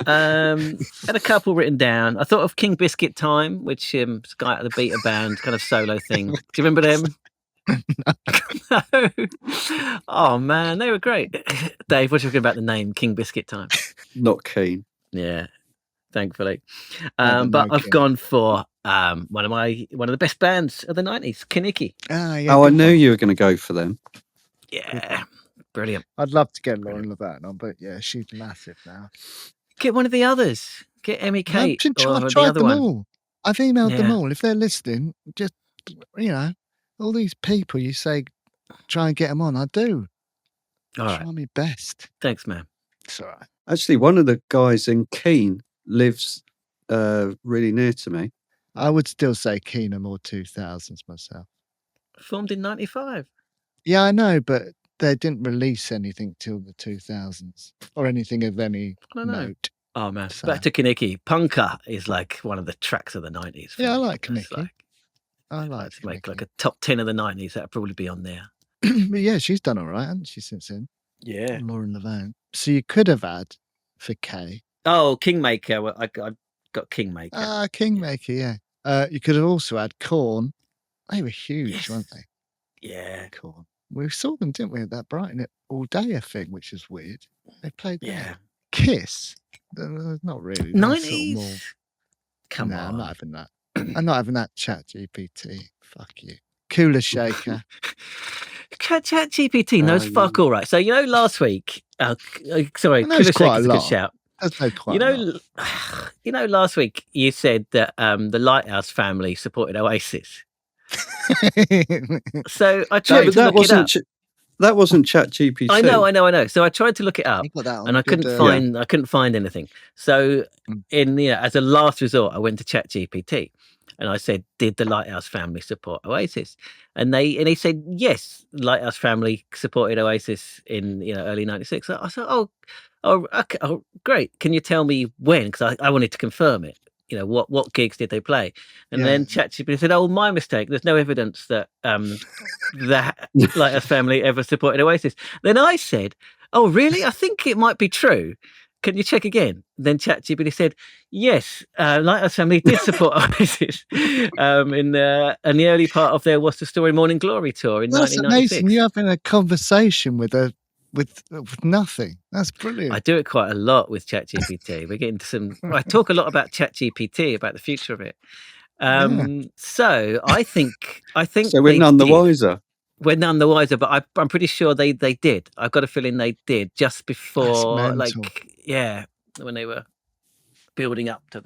Had a couple written down. I thought of King Biscuit Time, which is a guy at the Beta Band kind of solo thing. Do you remember them? No. Oh man, they were great. Dave, what do you think about the name King Biscuit Time? Not keen. Yeah, thankfully. No, But I've King. gone for one of the best bands of the 90s, Kinnicky. Ah, yeah. Oh, I good knew one. you were going to go for them. Yeah, brilliant. I'd love to get Lauren Laverne on, but yeah, she's massive now. Get one of the others. Get Emmy Kate or I've the tried other them one. all. I've emailed them Yeah. all. If they're listening, just, all these people you say, try and get them on. I do. All right. Try my best. Thanks, man. It's all right. Actually, one of the guys in Keene lives really near to me. I would still say Keenum or 2000s myself. Formed in 95. Yeah, I know, but they didn't release anything till the 2000s or anything of any I don't know. note. Oh, man. So- Back to Kinnicky. Punker is like one of the tracks of the 90s. for Yeah, I me. like That's Kinnicky. like- I I'd like to make Kinnicky. like a top 10 of the 90s. That'd probably be on there. But yeah, she's done all right, hasn't she, since then? Yeah. Lauren Laverne. So you could have had for K. Oh, Kingmaker. Well, I got Kingmaker. Ah, Kingmaker, yeah. You could have also had Korn. They were huge, Yes. weren't they? Yeah. Korn. We saw them, didn't we, at that Brighton All Day thing, which was weird. They played there. Yeah. Kiss. Not really. They're sort of 90s. more- Come Nah, on. I'm not having that. I'm not having that chat GPT. Fuck you. Cooler shaker. Chat GPT knows Oh, fuck all right. So, last week, sorry, It knows Cooler quite a Shaker's a good lot. shout. That's no quite a lot. Last week you said that the Lighthouse family supported Oasis. So I Yeah, tried but to look it up. that wasn't ChatGPT. I know. So I tried to look it up, You got that on and I good, couldn't find anything. So as a last resort, I went to ChatGPT, and I said, "Did the Lighthouse family support Oasis?" And he said, "Yes, Lighthouse family supported Oasis in early '96." So I said, okay, great. Can you tell me when? Because I wanted to confirm it. What gigs did they play? And then ChatGPT said, "Oh, my mistake. There's no evidence that that Lighthouse family ever supported Oasis." Then I said, "Oh, really? I think it might be true. Can you check again?" Then ChatGPT said, "Yes, Lighthouse family did support Oasis in the early part of their What's the Story Morning Glory tour in That's 1996." amazing. You're having a conversation with nothing. That's brilliant. I do it quite a lot with ChatGPT. We're getting to some. I talk a lot about ChatGPT, about the future of it. So I think. So we're they none the did. wiser. We're none the wiser, but I'm pretty sure they did. I've got a feeling they did just before, mental. when they were building up to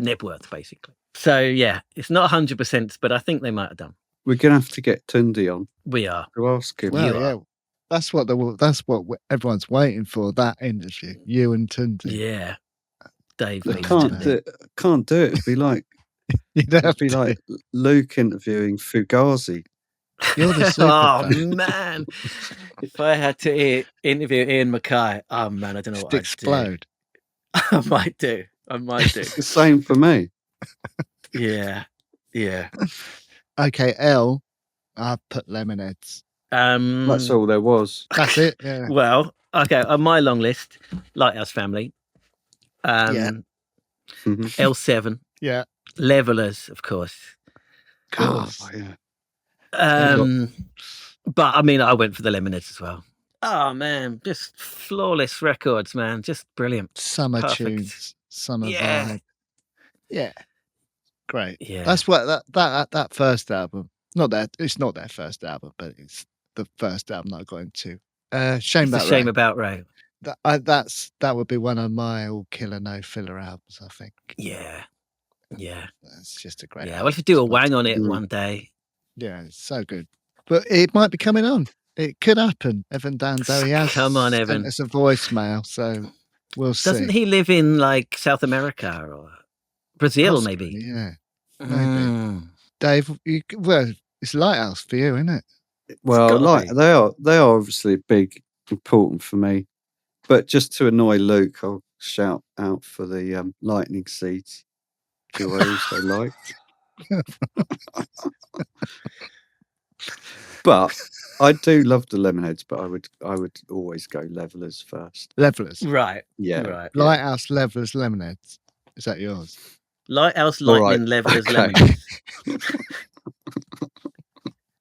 Nebworth, basically. So yeah, it's not 100%, but I think they might have done. We're going to have to get Tundi on We are. to ask him. Well, You yeah. That's what everyone's waiting for. That interview, you and Tundi. Yeah. Dave I needs can't to. do it. It'd be like Luke interviewing Fugazi. You're the super Oh fan. man, if I had to interview Ian Mackay, oh man, I don't know what I'd explode. do. I might do. It's the same for me. Yeah. Okay, L. I put Lemonheads. That's all there was. That's it. Yeah. Well, okay. On my long list, Lighthouse Family. L7. Yeah. Levelers, of course. Oh, yeah. But I mean, I went for the Lemonheads as well. Oh man, just flawless records, man. Just brilliant. Summer Perfect. Tunes, summer vibe. Yeah. Great. Yeah. That's what that first album. It's not their first album, but it's the first album that I got into. Shame About Ray. That would be one of my all killer no filler albums, I think. Yeah. That's just a great album. album. Well, if you do a Wang on it one day. Yeah, it's so good. But it might be coming on. It could happen. Evan Dando, he has Come on, Evan. sent us a voicemail, so we'll see. Doesn't he live in like South America or Brazil, Possibly, maybe? Yeah. Maybe. Dave, it's Lighthouse for you, isn't it? Well, they are obviously big, important for me. But just to annoy Luke, I'll shout out for the Lightning Seeds, who I also liked. But I do love the Lemonheads, but I would always go Levelers first. Levelers, right? Yeah, right. Lighthouse, Levelers, Lemonheads. Is that yours? Lighthouse, Lightning, Levelers, Lemonheads.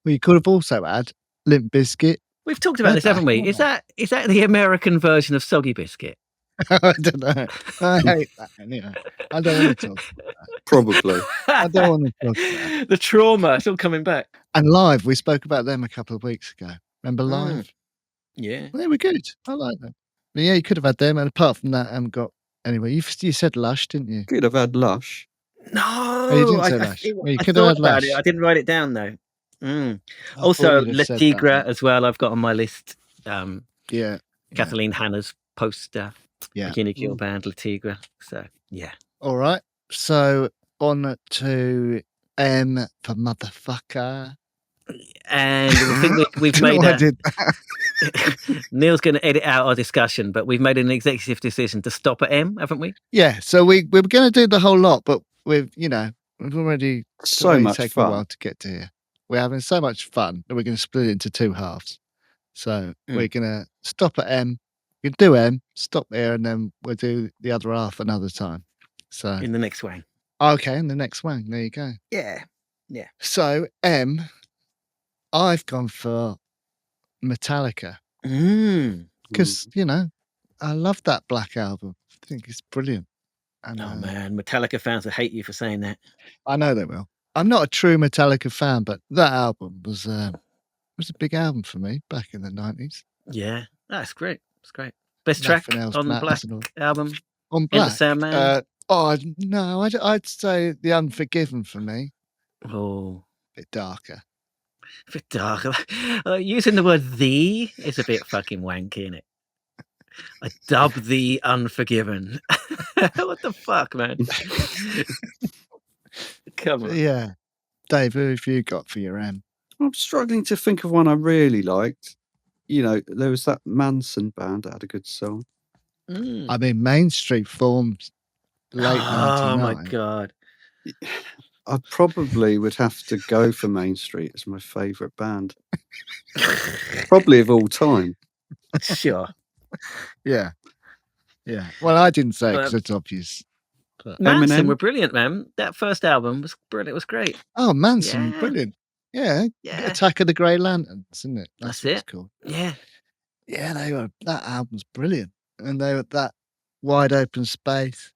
Well, you could have also had Limp Bizkit. We've talked about this, haven't we? Is that the American version of Soggy Biscuit? I don't know. I hate that. Anyway, I don't want to talk about that. Probably. I don't want to talk about that. The trauma, it's all coming back. And Live, we spoke about them a couple of weeks ago. Remember Live? Yeah. Well, they were good. I like them. But yeah, you could have had them. And apart from that, I haven't got... Anyway, you said Lush, didn't you? Could have had Lush. No. Oh, you didn't say Lush. Well, you could have had Lush. I didn't write it down, though. Also, Le Tigre as well, I've got on my list. Kathleen Hanna's poster. Bikini Kill band, Le Tigre. So, yeah. All right. So, on to M for motherfucker. And I think we've made Neil's going to edit out our discussion, but we've made an executive decision to stop at M, haven't we? Yeah. So, we were going to do the whole lot, but we've already much taken fun. A while to get to here. We're having so much fun that we're going to split it into two halves. So we're going to stop at M. We can do M, stop there, and then we'll do the other half another time. So in the next Wang. Okay, in the next Wang. There you go. Yeah. So M, I've gone for Metallica. Because, I love that Black Album. I think it's brilliant. And, man, Metallica fans will hate you for saying that. I know they will. I'm not a true Metallica fan, but that album was a big album for me back in the 90s. Yeah, that's great. It's great. Best track on the Black album? On Black? Sandman? No, I'd say The Unforgiven for me. Oh. Bit darker. Using the word "the" is a bit fucking wanky, isn't it? I dub The Unforgiven. What the fuck, man? Come on. Yeah. Dave, who have you got for your M? I'm struggling to think of one I really liked. There was that Manson band that had a good song. I mean, Main Street formed late 99. Oh, my God. I probably would have to go for Main Street as my favourite band. Probably of all time. Sure. Yeah. Well, I didn't say it because it's obvious. But Manson were brilliant, man. That first album was brilliant. It was great. Oh, Manson, brilliant. Yeah. Attack of the Grey Lanterns, isn't it? That's it. Cool. Yeah. Yeah, that album's brilliant. And they were that Wide Open Space.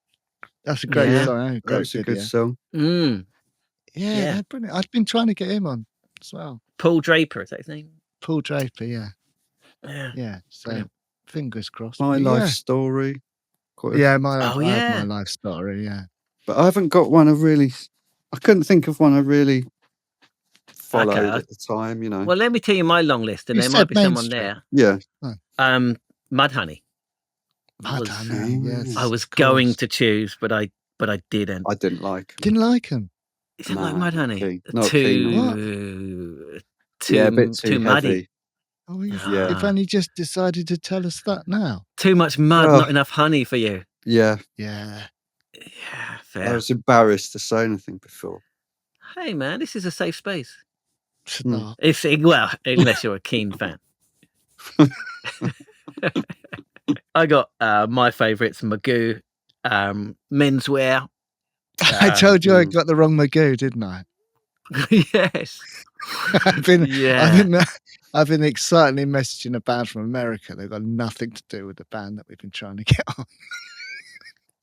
That's a great song. That's a good song. Yeah, they're brilliant. I've been trying to get him on as well. Paul Draper, is that his name? Paul Draper, yeah. Yeah. So fingers crossed. My Life Story. My Life Story, yeah. But I haven't got one I couldn't think of one I really followed at the time, Well, let me tell you my long list, and there might be someone there. Yeah. Mudhoney. Mudhoney, yes. I was going to choose, but I didn't. I didn't like them. Didn't like them. You didn't like Mudhoney? Not keen on Too, a bit too muddy. heavy. Oh, you've only just decided to tell us that now. Too much mud, not enough honey for you. Yeah. Yeah. Yeah, fair. I was embarrassed to say anything before. Hey, man, this is a safe space. It's not. Well, unless you're a keen fan. I got my favourites, Magoo, menswear. I told you I got the wrong Magoo, didn't I? Yes. I've been excitedly messaging a band from America. They've got nothing to do with the band that we've been trying to get on.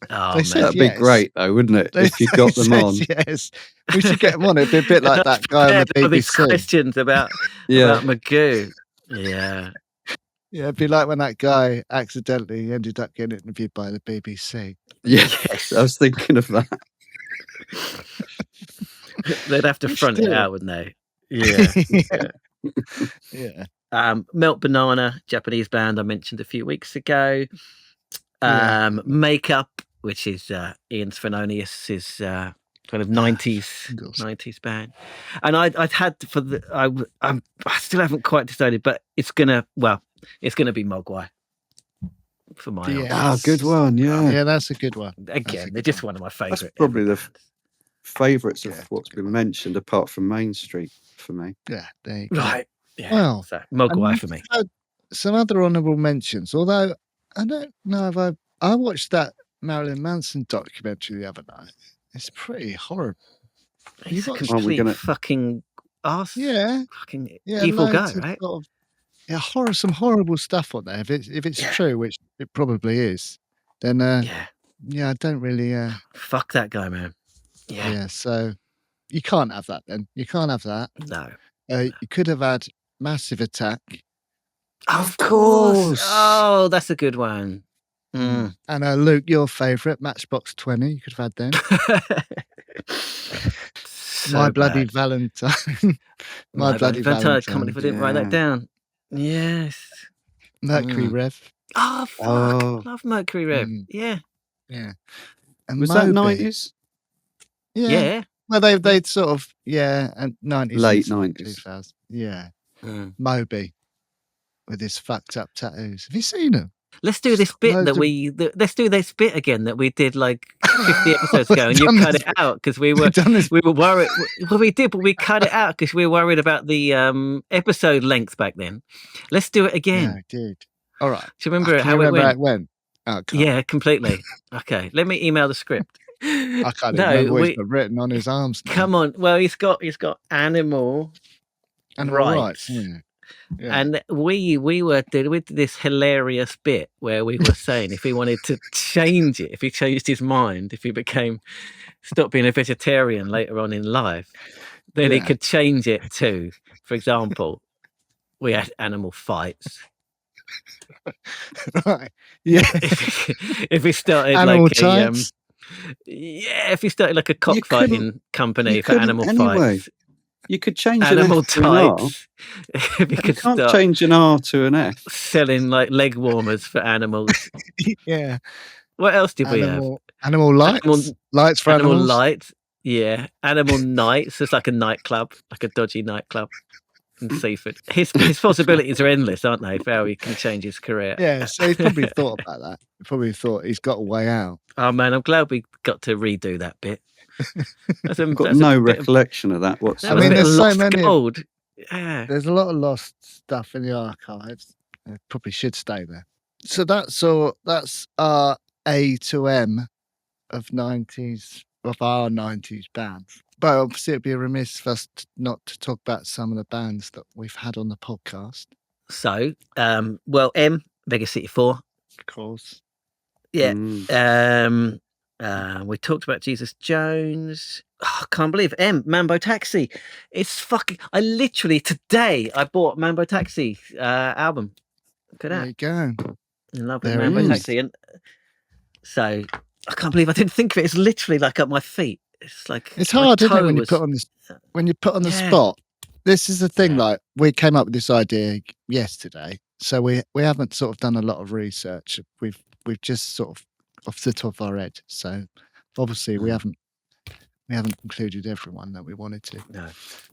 Oh, man. That'd be great, though, wouldn't it? If you got them on. Yes, we should get them on. It'd be a bit like that guy on the BBC. These questions about Magoo. Yeah. Yeah, it'd be like when that guy accidentally ended up getting interviewed by the BBC. Yes, I was thinking of that. They'd have to front it out, wouldn't they? Yeah. Yeah. Melt Banana, Japanese band I mentioned a few weeks ago. Makeup, which is Ian Svenonius's kind of 90s band. And I'd had I still haven't quite decided, but it's gonna be Mogwai for my good one, yeah, that's a good one. Again, they're just one of my favourite. That's probably the favourites of what's been mentioned, apart from Main Street for me. Yeah, there you go. Right. Yeah. Well, so Mogwai for me. Some other honourable mentions, although I don't know if I watched that Marilyn Manson documentary the other night. It's pretty horrible. He's a complete fucking arse. Yeah. Fucking evil guy, right? Some horrible stuff on there. If it's true, which it probably is, then I don't really fuck that guy, man. Yeah, so you can't have that then. You can't have that. No. You could have had Massive Attack. Of course. Oh, that's a good one. And Luke, your favourite, Matchbox 20. You could have had them. My Bloody Valentine. My Bloody Valentine. I can't believe I didn't write that down. Yes. Mercury Rev. Oh, fuck. Love Mercury Rev. Yeah. Yeah. And was that 90s? Yeah. Well, they'd sort of, and 90s. Late 90s. 2000. Yeah. Moby with his fucked up tattoos. Have you seen him? Let's do this bit let's do this bit again that we did like 50 episodes ago, and you cut it out because we were worried. Well, we did, but we cut it out because we were worried about the episode length back then. Let's do it again. Yeah, I did. All right. Do you remember how it went? Oh, yeah, completely. Okay, let me email the script. I can't remember what he's got written on his arms now. Come on. Well, he's got animal rights. Yeah. And we did this hilarious bit where we were saying if he wanted to change it, if he changed his mind, if he stopped being a vegetarian later on in life, then he could change it to, for example, we had animal fights. Right. Yeah. If he started animal like tights. if he started like a cockfighting company for animal fights. You could change animal an F to an R. types. If you could can't change an R to an F. Selling like leg warmers for animals. Yeah. What else did we have? Animal lights. Lights for animals. Animal lights. Yeah. Animal nights. It's like a nightclub, like a dodgy nightclub in Seaford. His possibilities are endless, aren't they? For how he can change his career. Yeah. So he's probably thought about that. He probably thought he's got a way out. Oh man, I'm glad we got to redo that bit. I've got no recollection of that whatsoever. I mean, there's so many gold. Yeah. There's a lot of lost stuff in the archives. It probably should stay there. So that's our A to M of our 90s bands. But obviously it'd be remiss for us not to talk about some of the bands that we've had on the podcast. So, M, Mega City 4. Of course. Yeah. We talked about Jesus Jones. Oh, I can't believe Mambo Taxi. It's fucking. I literally today I bought Mambo Taxi album. Look at that. There you go. In love with Mambo Taxi, and so I can't believe I didn't think of it. It's literally like up my feet. It's like it's hard, isn't it, when you put on the spot. This is the thing. Like we came up with this idea yesterday, so we haven't sort of done a lot of research. We've we've just sort of off the top of our head. So obviously we haven't included everyone that we wanted to. No.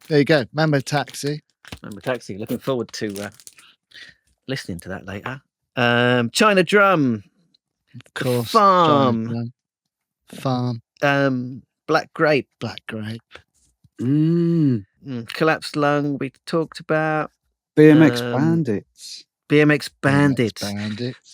There you go. Mambo Taxi. Mambo Taxi. Looking forward to listening to that later. China Drum. Of course. Farm. Black Grape. Collapsed Lung. We talked about. BMX Bandits.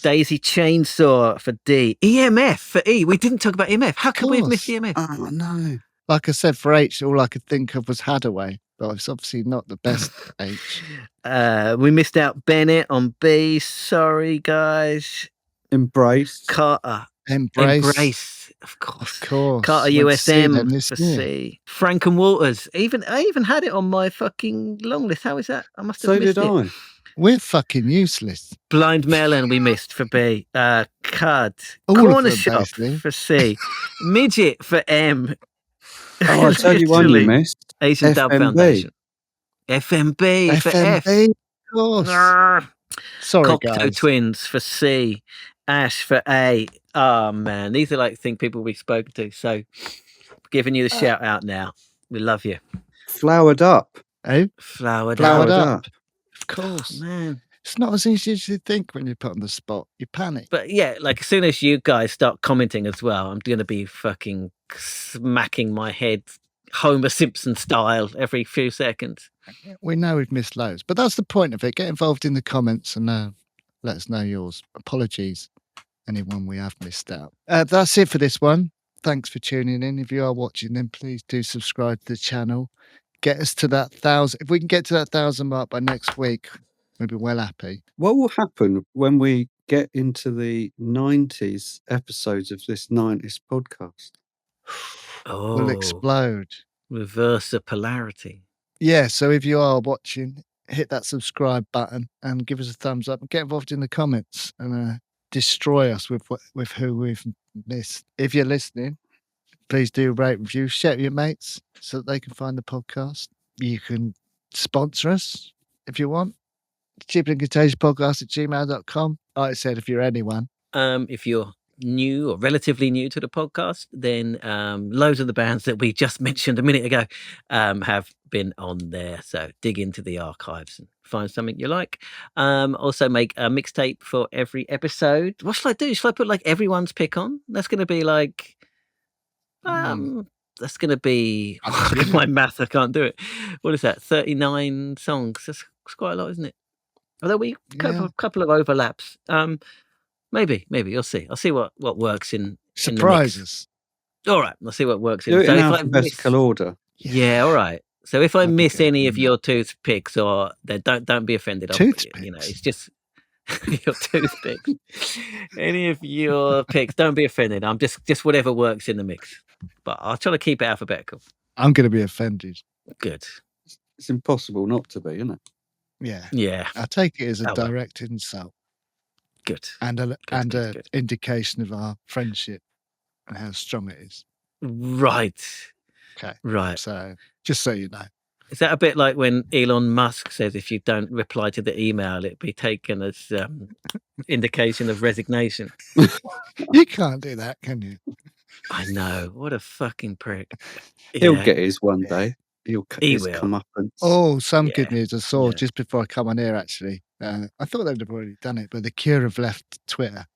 Daisy Chainsaw for D. EMF for E. We didn't talk about EMF. How could we have missed EMF? Oh, no. Like I said, for H, all I could think of was Hadaway, but it's obviously not the best H. We missed out Bennett on B. Sorry, guys. Embrace. Carter. Embrace. Of course. Carter USM for C. Frank and Walters. I even had it on my fucking long list. How is that? I must have missed it. So did I. We're fucking useless. Blind Melon we missed for B. Cud. All Corner of them, Shop basically. for C. Midget for M. Oh, I'll tell you one you missed. Asian Dub Foundation. FMB for F. Of course. Sorry, Cocteau guys. Twins for C. Ash for A. Oh, man. These are like things people we've spoken to. So giving you the shout out now. We love you. Flowered Up. Oh? Flowered Flowered Up. Up. Of course. Man. It's not as easy as you think when you're put on the spot. You panic. But yeah, like as soon as you guys start commenting as well, I'm going to be fucking smacking my head Homer Simpson style every few seconds. We know we've missed loads, but that's the point of it. Get involved in the comments and let us know yours. Apologies, anyone we have missed out. That's it for this one. Thanks for tuning in. If you are watching, then please do subscribe to the channel. Get us to that 1,000. If we can get to that 1,000 mark by next week, we'll be well happy. What will happen when we get into the 90s episodes of this 90s podcast? We'll explode. Reverse the polarity. Yeah, so if you are watching, hit that subscribe button and give us a thumbs up and get involved in the comments and destroy us with who we've missed. If you're listening, please do rate, review, share with your mates so that they can find the podcast. You can sponsor us if you want. Stupid and Contagious podcast at gmail.com. Like I said, if you're anyone. If you're new or relatively new to the podcast, then loads of the bands that we just mentioned a minute ago have been on there. So dig into the archives and find something you like. Also make a mixtape for every episode. What shall I do? Shall I put like everyone's pick on? That's going to be like... That's going to be... my math, I can't do it. What is that? 39 songs. That's quite a lot, isn't it? Although we a couple of overlaps. Maybe you'll see. I'll see what works in surprises. All right, I'll see what works Do it in alphabetical order. Yeah, all right. So if I miss any of your toothpicks, or don't be offended. Toothpicks? You know, it's just your toothpicks. Any of your picks, don't be offended. I'm just whatever works in the mix. But I'll try to keep it alphabetical. I'm going to be offended. Good. It's impossible not to be, isn't it? Yeah. I take it as a direct insult. Good. And an indication of our friendship and how strong it is. Right. Okay. Right. So just so you know. Is that a bit like when Elon Musk says if you don't reply to the email, it'd be taken as indication of resignation? You can't do that, can you? I know. What a fucking prick. He'll get his one day. He will. Comeuppance. Oh, some good news I saw just before I come on here, actually. I thought they'd have already done it, but The Cure have left Twitter.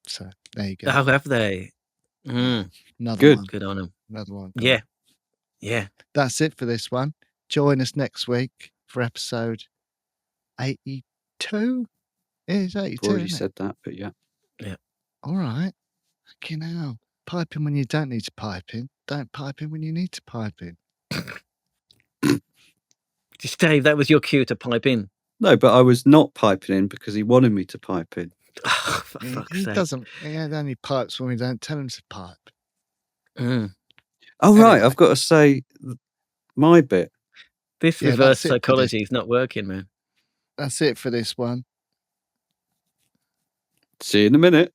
So there you go. Oh, have they? Another good. one. Good on them. Another one. Yeah. That's it for this one. Join us next week for episode 82. It is 82. I've already said that, but yeah. All right. Okay, now. Pipe in when you don't need to pipe in. Don't pipe in when you need to pipe in. Just Dave, that was your cue to pipe in. No, but I was not piping in because he wanted me to pipe in. Oh, for fuck's sake. Doesn't. He only pipes when we don't tell him to pipe. Oh, right. I've got to say my bit. This reverse psychology is not working, man. That's it for this one. See you in a minute.